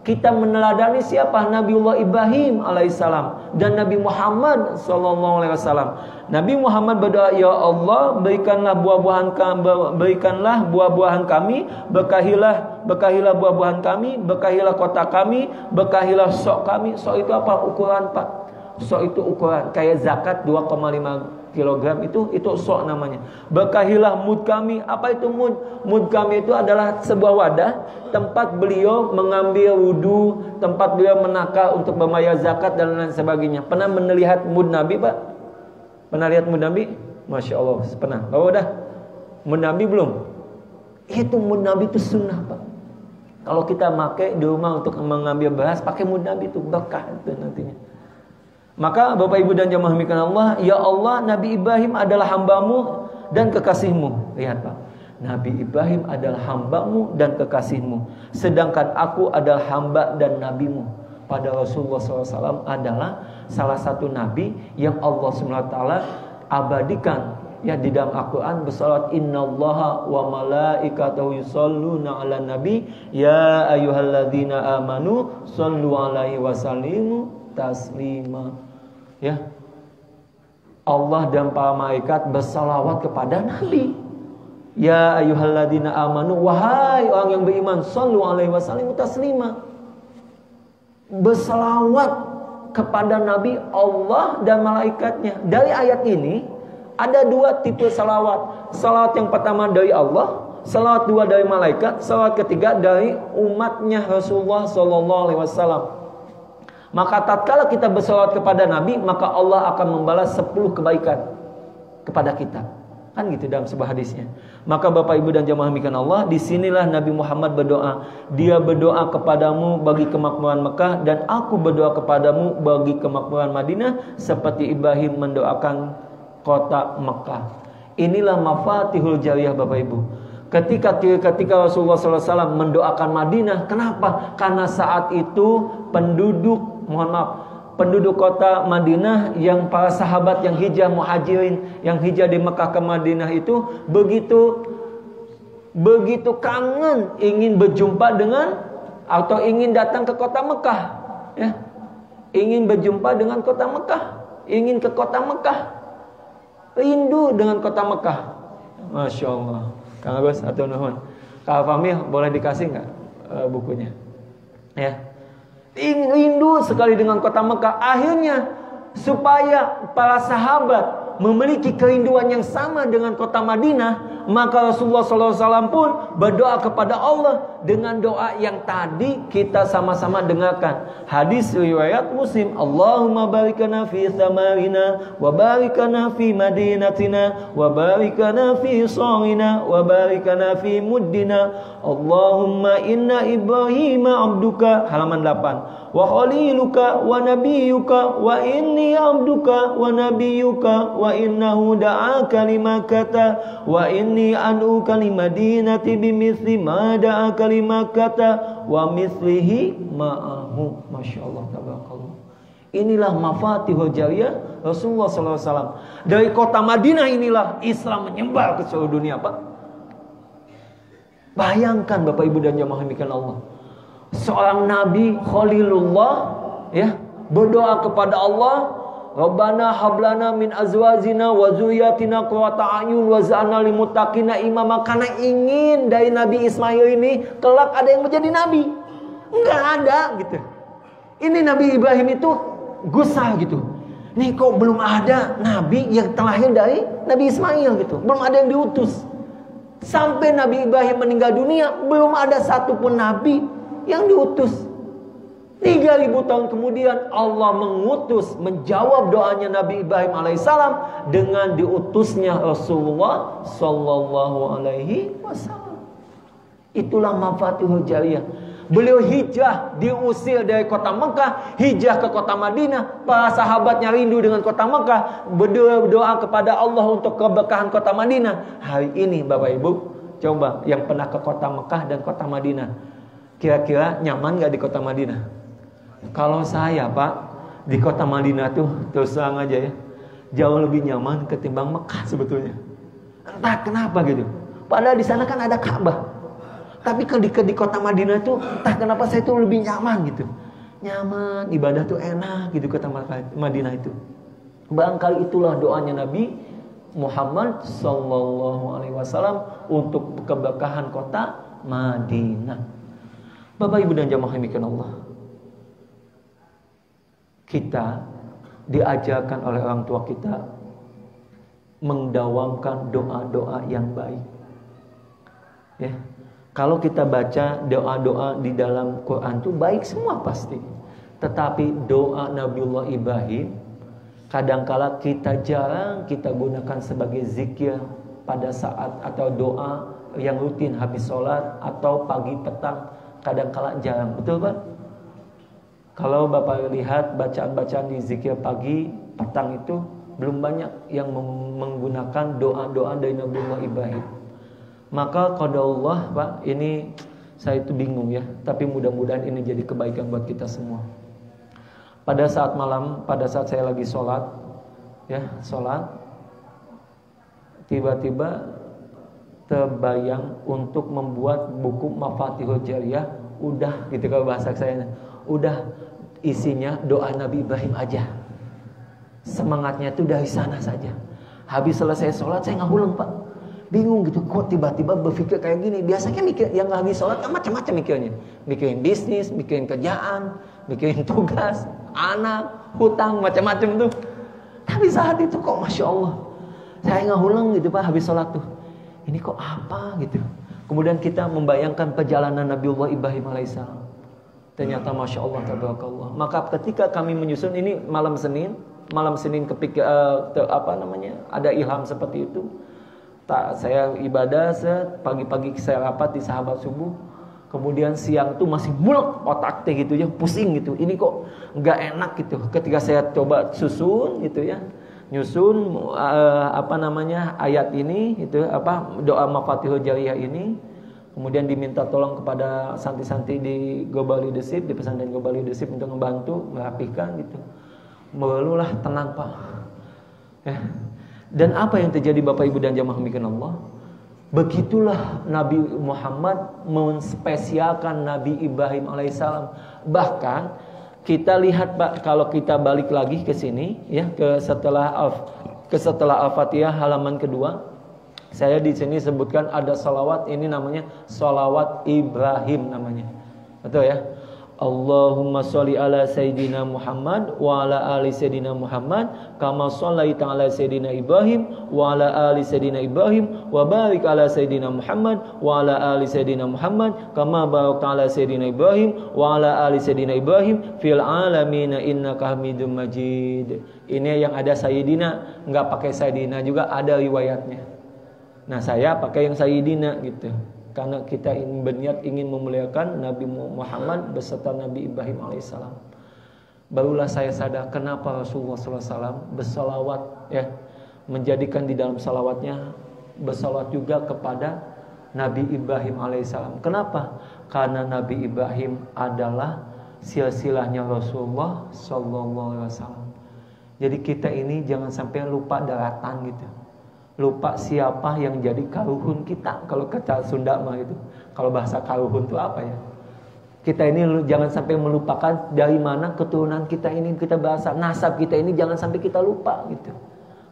Kita meneladani siapa? Nabiullah Ibrahim alaihissalam dan Nabi Muhammad sallallahu alaihi wasallam. Nabi Muhammad berdoa, ya Allah, berikanlah buah-buahan kami, berkahilah buah-buahan kami, berkahilah kota kami, berkahilah sok kami. Sok itu apa? Ukuran Pak. Sok itu ukuran kayak zakat 2,5 kilogram itu sok namanya. Berkahilah mud kami. Apa itu mud? Mud kami itu adalah sebuah wadah tempat beliau mengambil wudu, tempat beliau menakar untuk membayar zakat dan lain sebagainya. Pernah melihat mud Nabi Pak? Pernah lihat mud Nabi? Masya Allah, pernah. Oh udah, mud Nabi belum? Itu mud Nabi itu sunnah Pak. Kalau kita pakai di rumah untuk mengambil beras, pakai mud Nabi itu berkah itu nantinya. Maka Bapak Ibu dan jamaah dikasihi Allah, ya Allah, Nabi Ibrahim adalah hambamu dan kekasihmu. Lihat Pak, Nabi Ibrahim adalah hambamu dan kekasihmu, sedangkan aku adalah hamba dan nabimu. Pada Rasulullah SAW adalah salah satu nabi yang Allah SWT abadikan ya di dalam Al-Quran bersalat, innallaha wa malaikatahu yusholluna ala nabi ya ayyuhalladzina amanu shollu alaihi wasallimu taslima. Ya, Allah dan para malaikat bersalawat kepada Nabi. Ya ayyuhalladzina amanu, wahai orang yang beriman, shallu alaihi wasallimu taslima. Berselawat kepada Nabi, Allah dan malaikatnya. Dari ayat ini ada dua tipe salawat. Salawat yang pertama dari Allah, salawat dua dari malaikat, salawat ketiga dari umatnya Rasulullah sallallahu alaihi wasallam. Maka tatkala kita bersalawat kepada Nabi, maka Allah akan membalas 10 kebaikan kepada kita. Kan gitu dalam sebuah hadisnya. Maka Bapak Ibu dan jamaah mikan Allah, disinilah Nabi Muhammad berdoa. Dia berdoa kepadamu bagi kemakmuran Mekah, dan aku berdoa kepadamu bagi kemakmuran Madinah, seperti Ibrahim mendoakan kota Mekah. Inilah mafatihul jariyah Bapak Ibu. Ketika Rasulullah SAW mendoakan Madinah, kenapa? Karena saat itu penduduk kota Madinah, yang para sahabat yang hijrah muhajirin, yang hijrah di Mekah ke Madinah itu begitu kangen ingin berjumpa dengan, atau ingin datang ke kota Mekah, ya. Ingin berjumpa dengan kota Mekah, ingin ke kota Mekah, rindu dengan kota Mekah. Masya Allah. Kang Agus atau Nuhun, Kak Fahmi boleh dikasih nggak bukunya? Ya, rindu sekali dengan kota Mekah. Akhirnya supaya para sahabat memiliki kerinduan yang sama dengan kota Madinah, maka Rasulullah SAW pun berdoa kepada Allah dengan doa yang tadi kita sama-sama dengarkan. Hadis riwayat Muslim, Allahumma barikana fi thamarina, wa barikana fi madinatina, wa barikana fi sawina, wa barikana fi muddina. Allahumma inna Ibrahima abduka, halaman 8. Wa khaliluka wa nabiyuka, wa inni abduka wa nabiyuka, wa innahu da'aka limakata, wa inni an'uka limadinati bimithli ma da'aka limakata, wa mithlihi ma'ahu. Masya Allah, tabarakallah. Inilah mafatihul jariyah Rasulullah SAW. Dari kota Madinah inilah Islam menyebar ke seluruh dunia, Pak. Bayangkan Bapak Ibu dan jamaah mikan Allah, seorang Nabi Khalilullah, ya, berdoa kepada Allah, Rabbana hablana min azwajina wa dzurriyyatina qurrata a'yun waj'alna lil muttaqina imama. Karena ingin dari Nabi Ismail ini kelak ada yang menjadi nabi. Enggak ada gitu. Ini Nabi Ibrahim itu gusar gitu. Nih kok belum ada nabi yang terlahir dari Nabi Ismail gitu. Belum ada yang diutus. Sampai Nabi Ibrahim meninggal dunia, belum ada satupun nabi yang diutus. 3000 tahun kemudian Allah mengutus, menjawab doanya Nabi Ibrahim alaihissalam dengan diutusnya Rasulullah sallallahu alaihi wasallam. Itulah mafatihul jariyah. Beliau hijrah, diusir dari kota Mekah, hijrah ke kota Madinah. Para sahabatnya rindu dengan kota Mekah, berdoa kepada Allah untuk keberkahan kota Madinah. Hari ini Bapak Ibu, coba yang pernah ke kota Mekah dan kota Madinah, kira-kira nyaman gak di kota Madinah? Kalau saya, Pak, di kota Madinah tuh terus terang aja ya, jauh lebih nyaman ketimbang Mekah sebetulnya. Entah kenapa gitu. Padahal di sana kan ada Ka'bah. Tapi di kota Madinah tuh entah kenapa saya tuh lebih nyaman gitu. Nyaman, ibadah tuh enak gitu kota Madinah itu. Barangkali itulah doanya Nabi Muhammad sallallahu alaihi wasallam untuk keberkahan kota Madinah. Bapak Ibu dan jamaah mikan Allah, kita diajarkan oleh orang tua kita mendawamkan doa-doa yang baik. Ya. Kalau kita baca doa-doa di dalam Quran itu baik semua pasti. Tetapi doa Nabiullah Ibrahim kadangkala kita jarang kita gunakan sebagai zikir pada saat atau doa yang rutin habis sholat atau pagi petang, kadangkala jarang. Betul Pak? Kalau Bapak lihat bacaan-bacaan di zikir pagi petang itu belum banyak yang menggunakan doa-doa dari Nabiullah Ibrahim. Maka qadarullah Pak, ini saya itu bingung ya, tapi mudah-mudahan ini jadi kebaikan buat kita semua. Pada saat malam, pada saat saya lagi sholat, ya sholat, tiba-tiba terbayang untuk membuat buku Mafatihul Jariyah. Udah gitu kalau bahasa saya, udah isinya doa Nabi Ibrahim aja. Semangatnya itu dari sana saja. Habis selesai sholat saya nggak pulang Pak. Bingung gitu, kok tiba-tiba berpikir kayak gini. Biasanya mikir yang lagi sholat kan macam-macam mikirnya. Mikirin bisnis, mikirin kerjaan, mikirin tugas, anak, hutang, macam-macam tuh. Tapi saat itu kok Masya Allah, saya ngahuleng gitu Pak habis sholat tuh. Ini kok apa gitu. Kemudian kita membayangkan perjalanan Nabiullah Ibrahim alaihissalam. Ternyata Masya Allah, tabarakallah. Maka ketika kami menyusun ini malam Senin kepikir ada ilham seperti itu. Saya ibadah, pagi-pagi saya rapat di sahabat subuh. Kemudian siang tuh masih mulek otak teh gitu ya, pusing gitu. Ini kok nggak enak gitu. Ketika saya coba susun gitu ya, nyusun ayat ini itu doa Mafatihul Jariyah ini. Kemudian diminta tolong kepada santri-santri di Global Leadership, di pesantren Global Leadership untuk membantu merapikan gitu. Melululah tenang Pak. Ya. Dan apa yang terjadi Bapak Ibu dan jamaah mikin Allah? Begitulah Nabi Muhammad menspesialkan Nabi Ibrahim alaihissalam. Bahkan kita lihat Pak, kalau kita balik lagi ke sini ya, ke setelah Al-Fatihah halaman kedua, saya di sini sebutkan ada salawat, ini namanya salawat Ibrahim namanya. Betul ya? Allahumma sholli ala Sayyidina Muhammad wa ala ali Sayyidina Muhammad kama shallaita ala Sayyidina Ibrahim wa ala ali Sayyidina Ibrahim wa barik ala Sayyidina Muhammad wa ala ali Sayyidina Muhammad kama barakta ala Sayyidina Ibrahim wa ala ali Sayyidina Ibrahim fil alamin innaka Hamidum Majid. Ini yang ada Sayyidina, enggak pakai Sayyidina juga ada riwayatnya. Nah, saya pakai yang Sayyidina gitu. Karena kita berniat ingin memuliakan Nabi Muhammad beserta Nabi Ibrahim alaihissalam. Barulah saya sadar kenapa Rasulullah SAW bersalawat ya, menjadikan di dalam salawatnya bersalawat juga kepada Nabi Ibrahim alaihissalam. Kenapa? Karena Nabi Ibrahim adalah silsilahnya Rasulullah SAW. Jadi kita ini jangan sampai lupa daratan gitu. Lupa siapa yang jadi karuhun kita. Kalau kata Sunda mah itu. Kalau bahasa karuhun itu apa ya? Kita ini jangan sampai melupakan dari mana keturunan kita ini, kita bahasa nasab kita ini jangan sampai kita lupa gitu.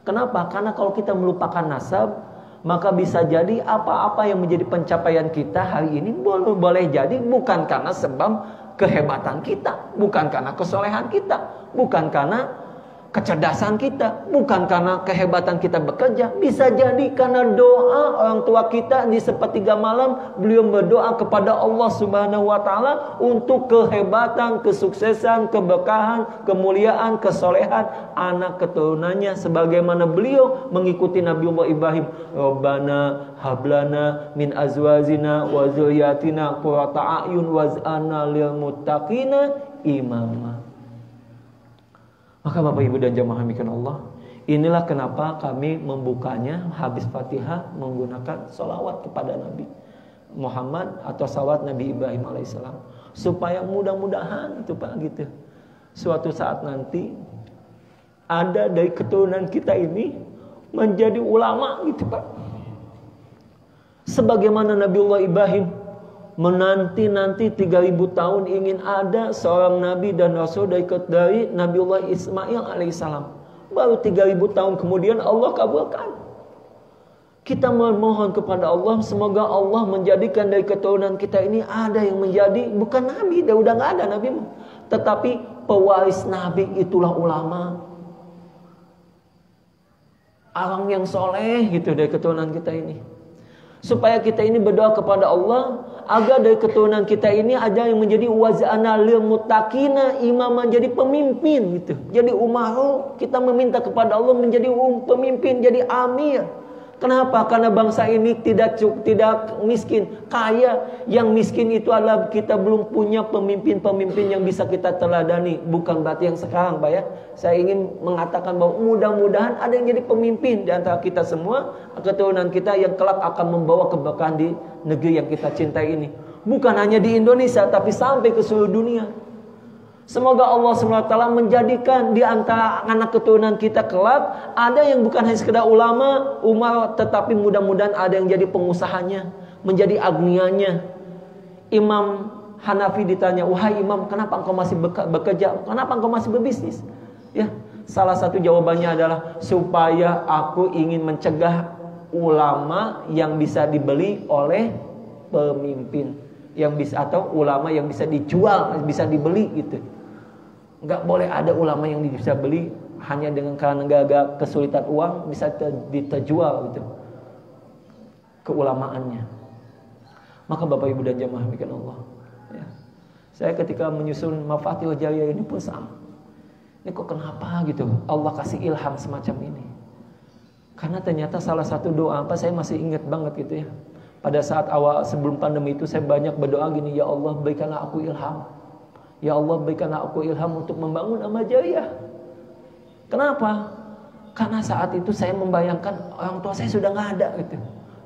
Kenapa? Karena kalau kita melupakan nasab, maka bisa jadi apa-apa yang menjadi pencapaian kita hari ini boleh jadi bukan karena sebab kehebatan kita, bukan karena kesolehan kita, bukan karena kecerdasan kita, bukan karena kehebatan kita bekerja. Bisa jadi karena doa orang tua kita di sepertiga malam, beliau berdoa kepada Allah Subhanahu wa taala untuk kehebatan, kesuksesan, keberkahan, kemuliaan, kesolehan anak keturunannya sebagaimana beliau mengikuti Nabiullah Ibrahim. Rabbana hablana min azwajina wa dzurriyyatina qurrata a'yun waj'alna lil muttaqina imama. Maka Bapak Ibu dan jamaah mikin Allah, inilah kenapa kami membukanya habis Fatihah menggunakan salawat kepada Nabi Muhammad atau salawat Nabi Ibrahim alaihissalam, supaya mudah-mudahan itu Pak gitu, suatu saat nanti ada dari keturunan kita ini menjadi ulama gitu Pak, sebagaimana Nabiullah Ibrahim menanti 3000 tahun ingin ada seorang nabi dan rasul dari Nabiullah Ismail alaihissalam. Baru 3000 tahun kemudian Allah kabulkan. Kita memohon kepada Allah semoga Allah menjadikan dari keturunan kita ini ada yang menjadi bukan nabi, udah nggak ada nabi, tetapi pewaris nabi itulah ulama. Orang yang soleh gitu dari keturunan kita ini. Supaya kita ini berdoa kepada Allah agar dari keturunan kita ini ada yang menjadi waz'ana lil muttaqina imam, menjadi pemimpin gitu. Jadi umaru kita meminta kepada Allah menjadi pemimpin, jadi amir. Kenapa? Karena bangsa ini tidak miskin, kaya. Yang miskin itu adalah kita belum punya pemimpin-pemimpin yang bisa kita teladani. Bukan berarti yang sekarang Pak ya. Saya ingin mengatakan bahwa mudah-mudahan ada yang jadi pemimpin di antara kita semua, keturunan kita yang kelak akan membawa keberkahan di negeri yang kita cintai ini. Bukan hanya di Indonesia, tapi sampai ke seluruh dunia. Semoga Allah SWT menjadikan di antara anak keturunan kita kelak ada yang bukan hanya sekedar ulama, tetapi mudah-mudahan ada yang jadi pengusahanya, menjadi agnianya. Imam Hanafi ditanya, wahai Imam, kenapa engkau masih bekerja? Kenapa engkau masih berbisnis? Ya, salah satu jawabannya adalah supaya aku ingin mencegah ulama yang bisa dibeli oleh pemimpin, yang bisa, atau ulama yang bisa dijual, bisa dibeli gitu. Nggak boleh ada ulama yang bisa beli hanya dengan karena gagak kesulitan uang bisa diterjual gitu keulamaannya. Maka Bapak Ibu dan jamaah mikin Allah, ya. Saya ketika menyusun Mafatihul Jariyah ini pun sama. Ini kok kenapa gitu Allah kasih ilham semacam ini? Karena ternyata salah satu doa apa saya masih ingat banget gitu ya. Pada saat awal sebelum pandemi itu saya banyak berdoa gini, ya Allah berikanlah aku ilham. Ya Allah berikanlah aku ilham untuk membangun amal jariyah. Kenapa? Karena saat itu saya membayangkan orang tua saya sudah nggak ada gitu.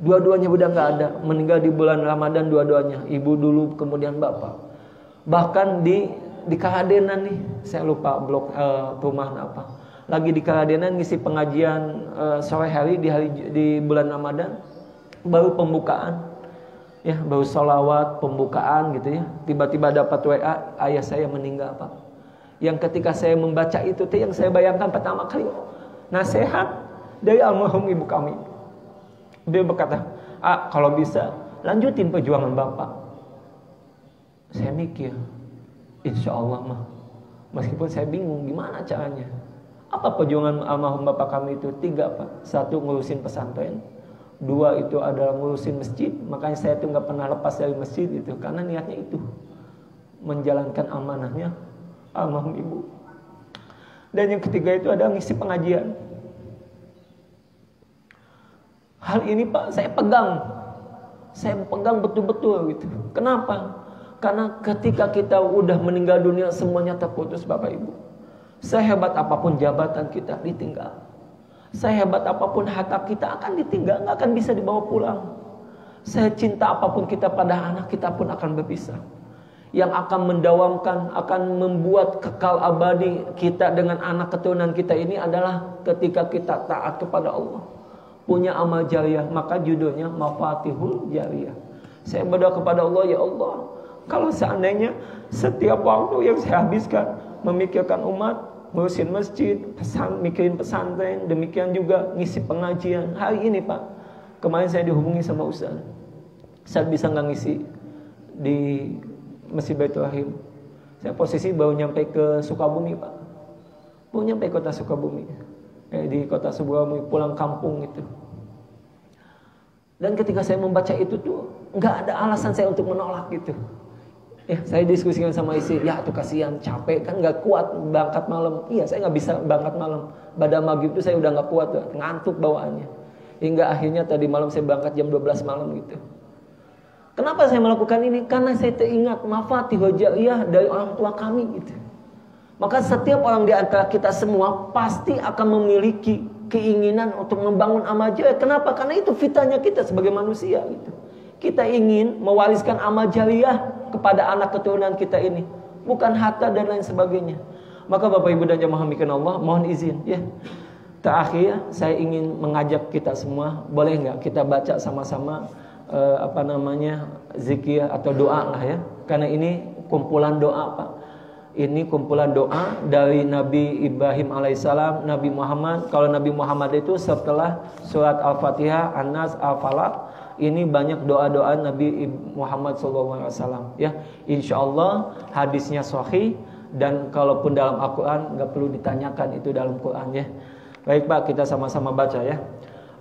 Dua-duanya udah nggak ada, meninggal di bulan Ramadan dua-duanya. Ibu dulu kemudian bapak. Bahkan di Karadenan nih, saya lupa blok perumahan apa. Lagi di Karadenan ngisi pengajian sore hari di bulan Ramadan, baru pembukaan, ya baru sholawat pembukaan gitu ya. Tiba-tiba dapat WA, ayah saya meninggal Pak. Yang ketika saya membaca itu tuh yang saya bayangkan pertama kali nasihat dari almarhum ibu kami. Dia berkata, kalau bisa lanjutin perjuangan bapak. Saya mikir, insya Allah mah, meskipun saya bingung gimana caranya. Apa perjuangan almarhum bapak kami itu? 3 Pak. 1 ngurusin pesantren, 2 itu adalah ngurusin masjid. Makanya saya tuh nggak pernah lepas dari masjid itu, karena niatnya itu menjalankan amanahnya almarhum ibu. Dan yang ketiga itu adalah ngisi pengajian. Hal ini Pak saya pegang betul-betul gitu. Kenapa? Karena ketika kita udah meninggal dunia semuanya terputus Bapak Ibu. Sehebat apapun jabatan kita ditinggal. Sehebat apapun harta kita akan ditinggal, nggak akan bisa dibawa pulang. Secinta apapun kita pada anak kita pun akan berpisah. Yang akan mendawamkan, akan membuat kekal abadi kita dengan anak keturunan kita ini adalah ketika kita taat kepada Allah. Punya amal jariyah, maka judulnya Mafatihul Jariyah. Saya berdoa kepada Allah, ya Allah, kalau seandainya setiap waktu yang saya habiskan memikirkan umat, ngurusin masjid, mikirin pesantren, demikian juga ngisi pengajian. Hari ini Pak, kemarin saya dihubungi sama Ustaz. Ustaz bisa nggak ngisi di Masjid Baitul Rahim? Saya posisi baru nyampe ke Sukabumi Pak. Baru nyampe kota Sukabumi. Di kota Sukabumi, pulang kampung itu. Dan ketika saya membaca itu tuh nggak ada alasan saya untuk menolak gitu. Ya, saya diskusikan sama istri, ya tuh kasihan, capek kan nggak kuat berangkat malam. Iya, saya nggak bisa berangkat malam. Pada maghrib itu saya udah nggak kuat, tuh, ngantuk bawaannya. Hingga akhirnya tadi malam saya berangkat jam 12 malam gitu. Kenapa saya melakukan ini? Karena saya teringat Mafatihul Jariyah dari orang tua kami gitu. Maka setiap orang di antara kita semua pasti akan memiliki keinginan untuk membangun amal jariyah. Kenapa? Karena itu fitrahnya kita sebagai manusia gitu. Kita ingin mewariskan amal jariyah kepada anak keturunan kita ini, bukan harta dan lain sebagainya. Maka Bapak Ibu dan jamaah mikin Allah, mohon izin ya. Terakhir saya ingin mengajak kita semua, boleh nggak kita baca sama-sama zikir atau doa lah ya. Karena ini kumpulan doa Pak. Ini kumpulan doa dari Nabi Ibrahim alaihissalam, Nabi Muhammad. Kalau Nabi Muhammad itu setelah surat Al-Fatihah, An-Nas, Al-Falaq, ini banyak doa-doa Nabi Muhammad SAW ya. Insya Allah hadisnya sahih, dan kalaupun dalam Al-Quran nggak perlu ditanyakan itu dalam Quran ya. Baik Pak, kita sama-sama baca ya.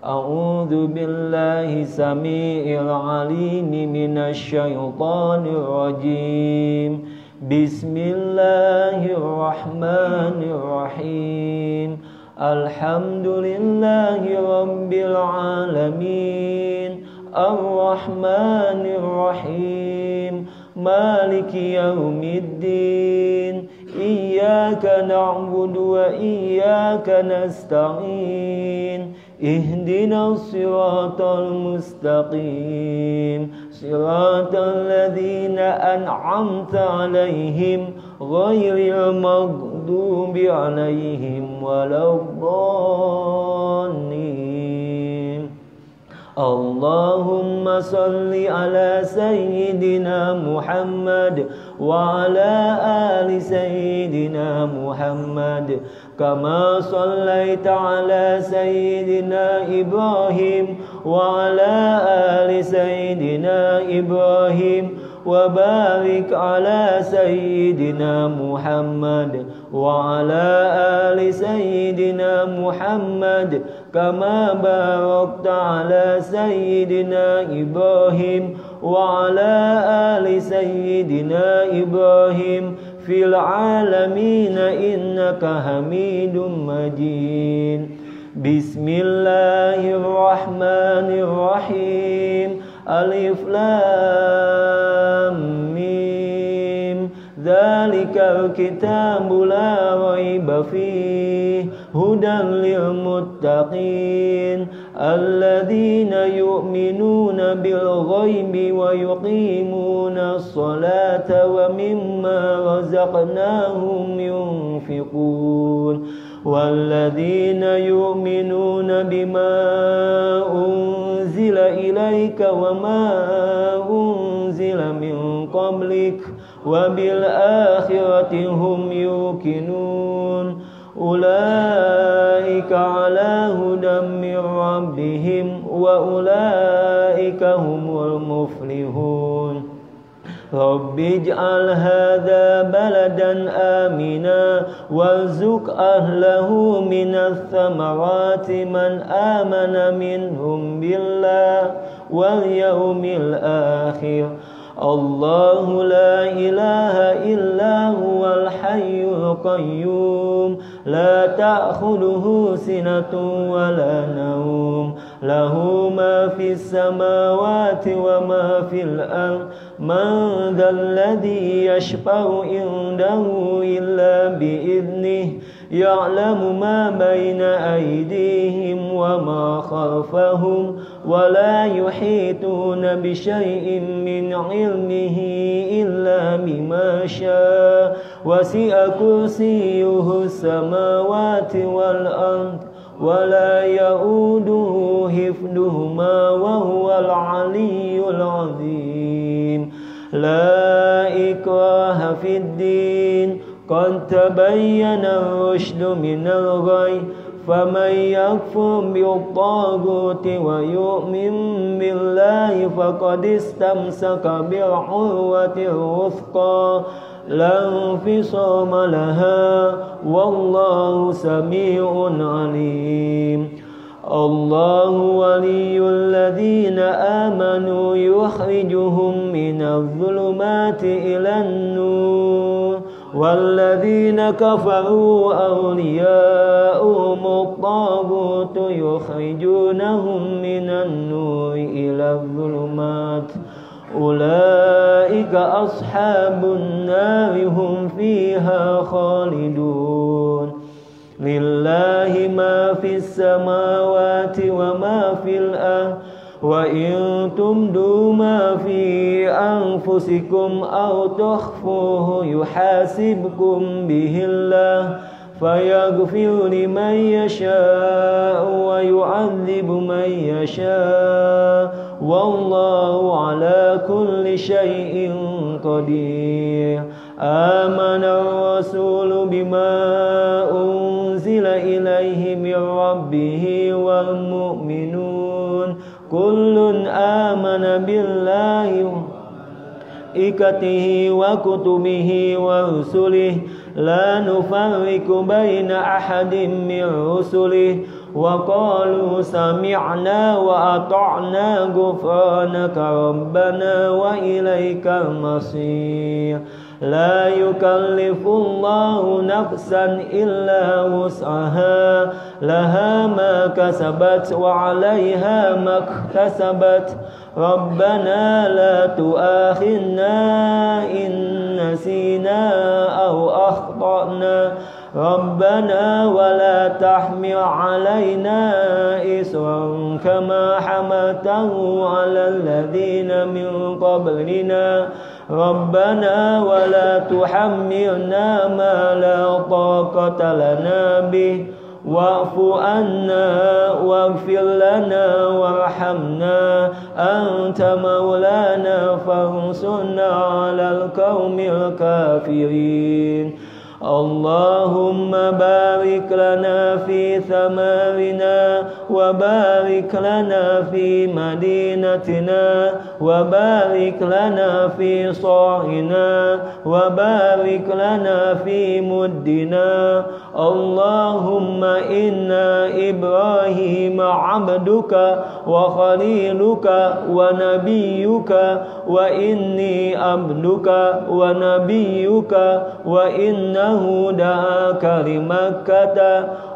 A'udzu billahi samii'il 'aliim minasy syaithaanir rajiim. Bismillahirrahmanirrahim. Alhamdulillahi rabbil alamin. Ar-Rahmanir-Rahim. Maliki yaumiddin. Iyyaka na'budu wa iyyaka nasta'in. Ihdinas siratal mustaqim. Siratal ladzina an'amta 'alaihim ghairil maghdubi 'alaihim waladdallin. اللهم صل على سيدنا محمد وعلى آل سيدنا محمد كما صليت على سيدنا إبراهيم وعلى آل سيدنا إبراهيم وبارك على سيدنا محمد وعلى آل سيدنا محمد كما باركت على سيدنا إبراهيم وعلى آل سيدنا إبراهيم في العالمين إنك حميد مجيد. بسم الله الرحمن الرحيم. ألف لام ميم. ذلك الكتاب لا ريب فيه هدى للمتقين الذين يؤمنون بالغيب ويقيمون الصلاة ومما رزقناهم ينفقون والذين يؤمنون بما أنزل إليك وما أنزل من قبلك وبالآخرة هم يوقنون أولئك على هدى من ربهم وأولئك هم المفلحون. رب اجعل هذا بلدا آمنا وارزق أهله من الثمرات من آمن منهم بالله واليوم الآخر. الله لا إله إلا هو الحي القيوم لا تأخذه سنة ولا نوم له ما في السماوات وما في الأرض من ذا الذي يشفع عنده إلا بإذنه يعلم ما بين أيديهم وما خلفهم ولا يحيطون بشيء من علمه إلا بما شاء وسع كرسيه السماوات والأرض ولا يؤوده حفظهما وهو العلي العظيم. لا إكراه في الدين قد تبين الرشد من الغي فمن يكفر بالطاغوت ويؤمن بالله فقد استمسك بالعروة الوثقى لا انفصام لها والله سميع عليم. الله ولي الذين آمنوا يخرجهم من الظلمات إلى النور والذين كفروا أولياؤهم الطاغوت يخرجونهم من النور إلى الظلمات أولئك أصحاب النار هم فيها خالدون. لله ما في السماوات وما في الأرض وإن تبدوا ما في أنفسكم أو تخفوه يحاسبكم به الله فيغفر لمن يشاء ويعذب من يشاء والله على كل شيء قدير. آمن الرسول بما أنزل إليه من ربه والمؤمنون كل آمن بالله وملائكته وكتبه ورسله لا نفرق بين أحد من رسله وقالوا سمعنا وأطعنا غفرانك ربنا وإليك المصير. لا يكلف الله نفسا إلا وسعها لها ما كسبت وعليها ما اكتسبت ربنا لا تؤاخذنا إن نسينا أو أخطأنا ربنا ولا تحمل علينا إصرا كما حملته على الذين من قبلنا ربنا ولا تحملنا ما لا طاقة لنا به واعف عنا واغفر لنا وارحمنا أنت مولانا فانصرنا على القوم الكافرين اللهم بارك لنا في ثمارنا وبارك لنا في مدينتنا وبارك لنا في صاعنا وبارك لنا في مدنا اللهم إنا إبراهيم عبدك وخليلك ونبيك وإني عبدك ونبيك وإنه دعاك لمكة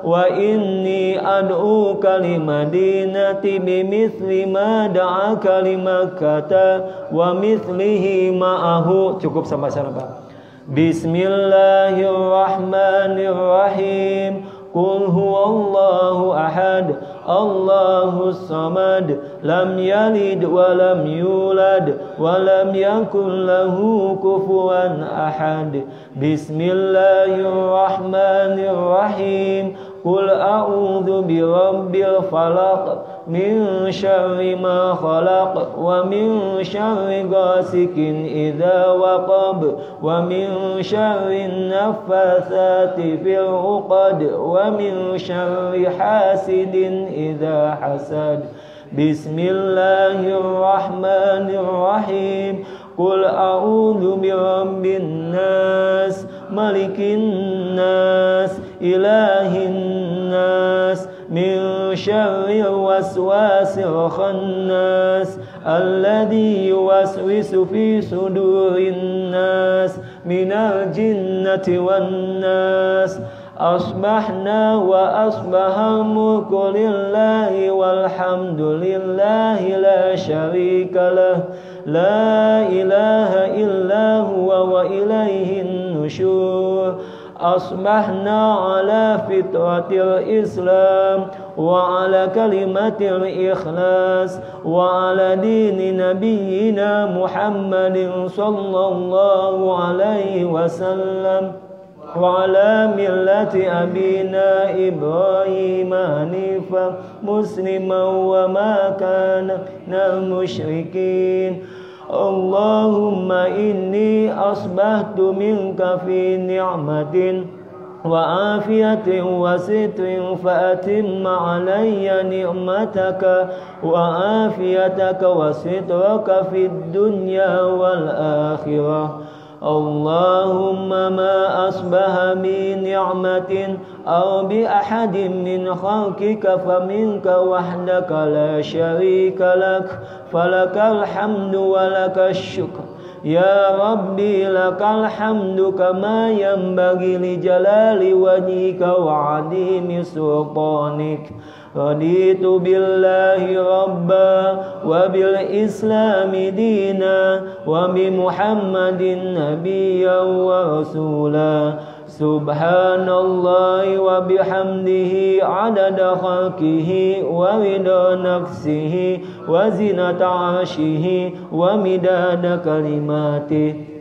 وإني أدعوك لمدينة بمثل ما دعاك لمكة ومثله معه. Cukup sampai sana Pak. Bismillahirrahmanirrahim. Qul huwallahu ahad, Allahus samad, lam yalid wa lam yulad wa lam yakul lahu kufuwan ahad. Bismillahirrahmanirrahim. Qul a'udzu birabbil falaq min syarri ma khalaq wa min syarri ghasikin idza waqab wa min syarri naffatsati fil 'uqad wa min syarri hasidin idza hasad. Bismillahirrahmanirrahim. Qul a'udzu birabbin nas, malikin nas, ilahin nas, min syarril waswasil khannas, alladzi yuwaswisu fi sudurin nas, minal jinnati wan nas. Asbahna wa asbahal mulku lillahi walhamdulillahi la syarika lah, la ilaha illa huwa wa ilaihin nusyur. Asbahna ala fitratil Islam wa ala kalimatil ikhlas wa ala dini nabiyyina Muhammadin sallallahu alaihi wasallam wa ala millati abina Ibrahim hanifan musliman wa ma kana minal musyrikin. Allahumma inni asbahtu minka fi ni'matin wa afiyatin wa sitrin fa atimma alayya ni'mataka wa afiyataka wa sitraka fid dunya wal akhirah. Allahumma ma asbaha min ni'matin aw bi ahadin min khalqika faminka wahdaka la syarika lak, falakal hamdu wa lakash syukr. Ya Rabbi lakal hamdu kama yanbaghi li jalali wajhika wa 'azimi sultanik. Raditu billahi rabba wa bil islami dina wa bi Muhammadin nabiyyan wa rasula. Subhanallahi wa bihamdihi adada khalqihi wa rida nafsihi wa zinata arshihi wa midada kalimatihi.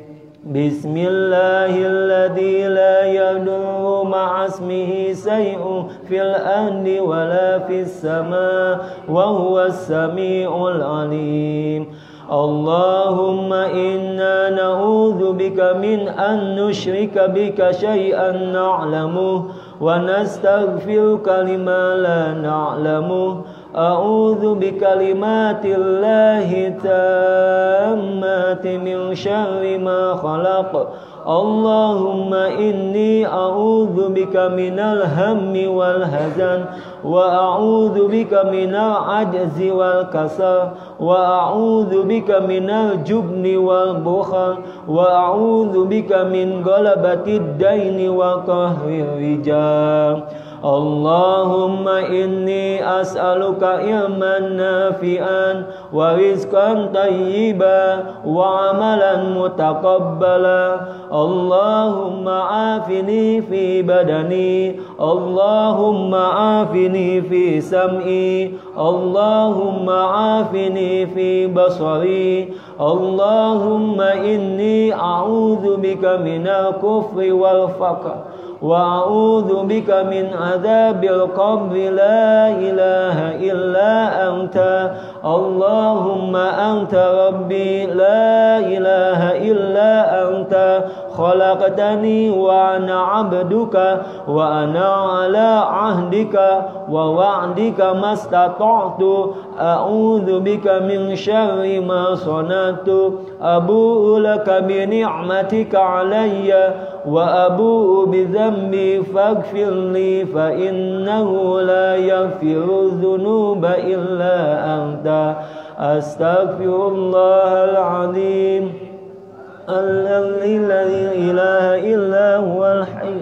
Bismillahilladzi la yadurru ma'asmihi say'un fil ardi wala fis samaa wa huwas sami'ul alim. Allahumma inna na'udzu bika min an nusyrika bika syai'an na'lamuhu wa nastaghfiruka lima la na'lamuhu. A'udzu bikalimatillahi tammati min syarri ma khalaq. Allahumma inni a'udzu bika minal hammi wal hazan wa a'udzu bika minal ajzi wal kasal wa a'udzu bika minal jubni wal bukhal wa a'udzu bika min galabatid daini wa qahrir rijal. Allahumma inni as'aluka ilman nafi'an wa rizqan tayyiban wa amalan mutaqabbala. Allahumma afini fi badani, Allahumma afini fi sam'i, Allahumma afini fi basari. Allahumma inni a'udzu bika minal kufri wal faqr وأعوذ بك من عذاب القبر لا إله إلا أنت اللهم أنت ربي لا إله إلا أنت خلقتني وأنا عبدك وأنا على عهدك ووعدك ما استطعت أعوذ بك من شر ما صنعت أبوء لك بنعمتك علي وأبوء بذنبي فاغفر لي فإنه لا يغفر الذنوب إلا أنت أستغفر الله العظيم الذي لا إله إلا هو الحي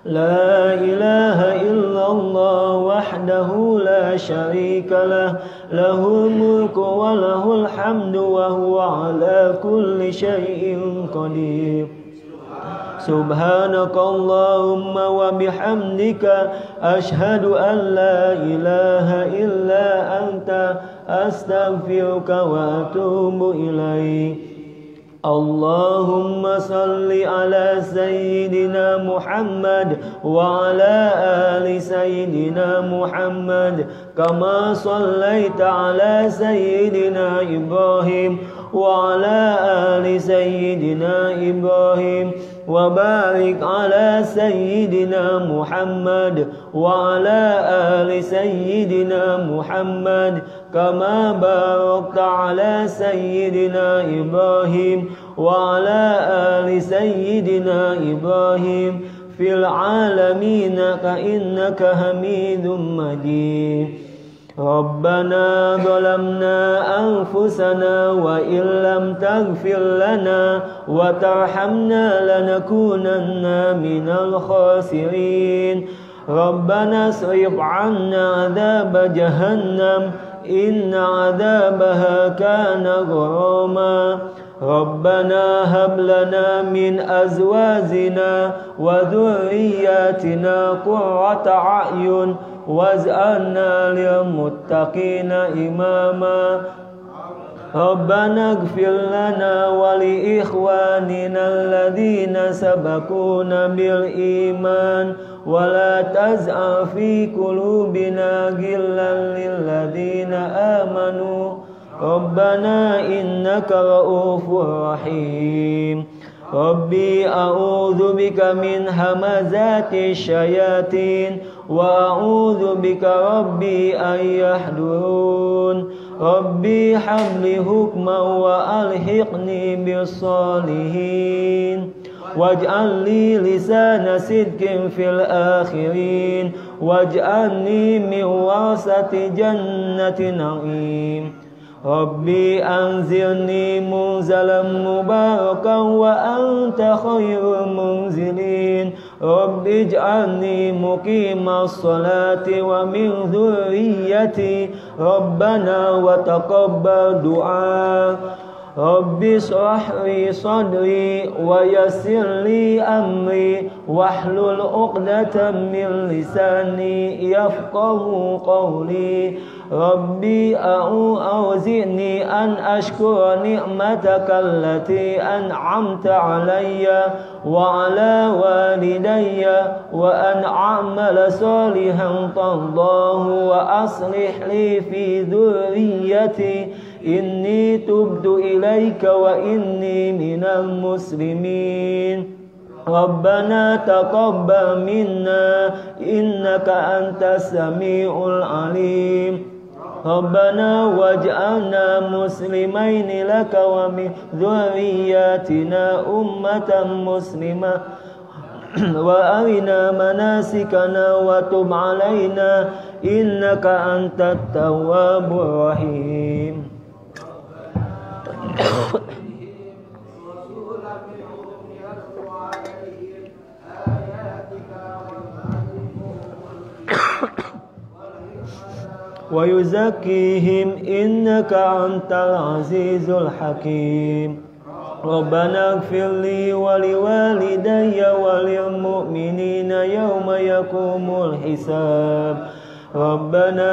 لا إله إلا الله وحده لا شريك له له الملك وله الحمد وهو على كل شيء قدير سبحانك اللهم وبحمدك أشهد أن لا إله إلا أنت أستغفرك وأتوب إليك اللهم صل على سيدنا محمد وعلى آل سيدنا محمد كما صليت على سيدنا إبراهيم وعلى آل سيدنا إبراهيم وبارك على سيدنا محمد وعلى آل سيدنا محمد كما باركت على سيدنا إبراهيم وعلى آل سيدنا إبراهيم في العالمين إنك حميد مجيد ربنا ظلمنا أنفسنا وإن لم تغفر لنا وترحمنا لنكونن من الخاسرين ربنا اصرف عنا عذاب جهنم إن عذابها كان غراما ربنا هب لنا من أزواجنا وذرياتنا قرة أعين واجعلنا للمتقين إماما ربنا اغفر لنا ولإخواننا الذين سبقونا بالإيمان ولا تجعل في قلوبنا غلا للذين آمنوا ربنا إنك رؤوف رحيم ربي أعوذ بك من همزات الشياطين وأعوذ بك ربي أن يحضرون ربي هب لي حكما وألحقني بالصالحين واجعل لي لسان صدق في الآخرين واجعلني من ورثة جنة نعيم ربي أنزلني منزلا مباركا وأنت خير المنزلين ربي اجعلني مقيم الصلاة ومن ذريتي ربنا وتقبل دعاء ربي اشرح لي صدري ويسر لي أمري واحلل عقدة من لساني يفقه قولي ربي أوزعني أن أشكر نعمتك التي أنعمت علي وعلى والدي وأن أعمل صالحا ترضاه وأصلح لي في ذريتي إني تبت إليك وإني من المسلمين ربنا تقبل منا إنك أنت السميع العليم ربنا واجعلنا مسلمين لك ومن ذرياتنا أمة مسلمة وأرنا مناسكنا وتب علينا إنك أنت التواب الرحيم ويزكيهم إنك أنت العزيز الحكيم ربنا اغفر لي ولوالدي وللمؤمنين يوم يقوم الحساب ربنا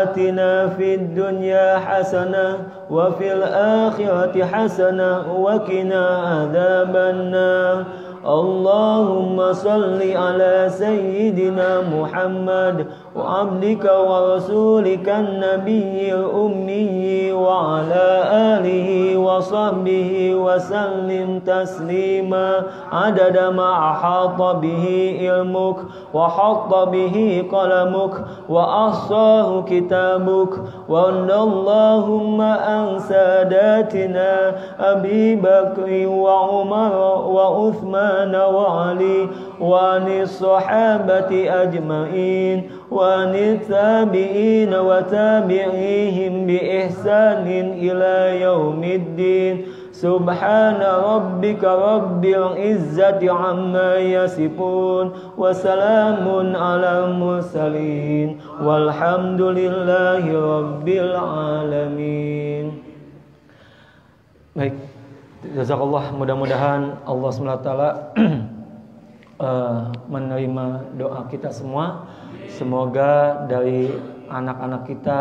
آتنا في الدنيا حسنة وفي الآخرة حسنة وقنا عذاب النار اللهم صل على سيدنا محمد وعبدك ورسولك النبي الأمي وعلى آله وصحبه وسلم تسليما عدد ما أحاط به علمك وحط به قلمك وأحصاه كتابك وارض اللهم عن ساداتنا أبي بكر وعمر وعثمان وعلي وعن الصحابة أجمعين وعن التابعين وتابعيهم بإحسان إلى يوم الدين سبحان ربك رب العزة عما يصفون وسلام على المرسلين والحمد لله رب العالمين. Baik, jazakallah, mudah-mudahan Allah SWT menerima doa kita semua. Semoga dari anak-anak kita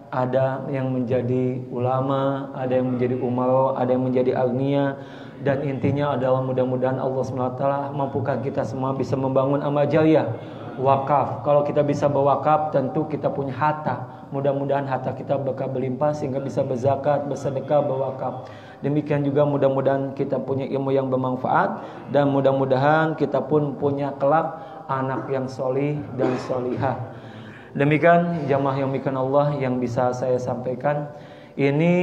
ada yang menjadi ulama, ada yang menjadi umaro, ada yang menjadi agnia, dan intinya adalah mudah-mudahan Allah SWT mampukan kita semua bisa membangun amal jariah, wakaf. Kalau kita bisa berwakaf, tentu kita punya harta. Mudah-mudahan harta kita bakal berlimpah sehingga bisa berzakat, bersedekah, berwakaf. Demikian juga mudah-mudahan kita punya ilmu yang bermanfaat, dan mudah-mudahan kita pun punya kelak anak yang solih dan solihah. Demikian jamaah yang dimuliakan Allah yang bisa saya sampaikan. Ini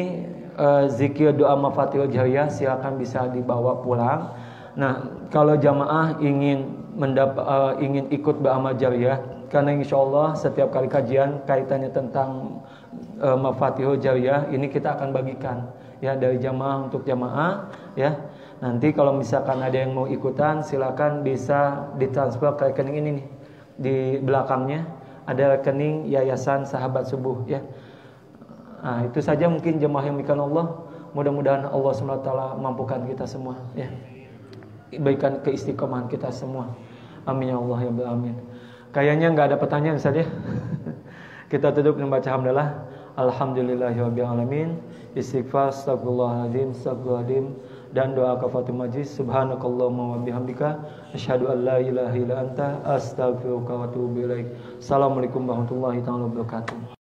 zikir doa Mafatihul Jariyah, silakan bisa dibawa pulang. Nah, kalau jamaah ingin ikut beramal jariyah, karena insya Allah setiap kali kajian kaitannya tentang Mafatihul Jariyah ini kita akan bagikan ya dari jamaah untuk jamaah ya. Nanti kalau misalkan ada yang mau ikutan, silakan bisa ditransfer ke rekening ini nih. Di belakangnya ada rekening Yayasan Sahabat Subuh ya. Nah, itu saja mungkin jemaah yang dimuliakan Allah. Mudah-mudahan Allah SWT mampukan kita semua ya. Berikan keistiqomahan kita semua. Amin ya Allah ya Rabbal alamin. Kayaknya enggak ada pertanyaan saja. Kita tutup dengan baca hamdalah. Alhamdulillahirabbil alamin. Istighfar, astagfirullahaladzim, astagfirullahaladzim, dan doa kafaratul majlis. Subhanakallahumma wa bihamdika asyhadu an la ilaha illa anta astaghfiruka wa atubu ilaik. Assalamualaikum warahmatullahi wabarakatuh.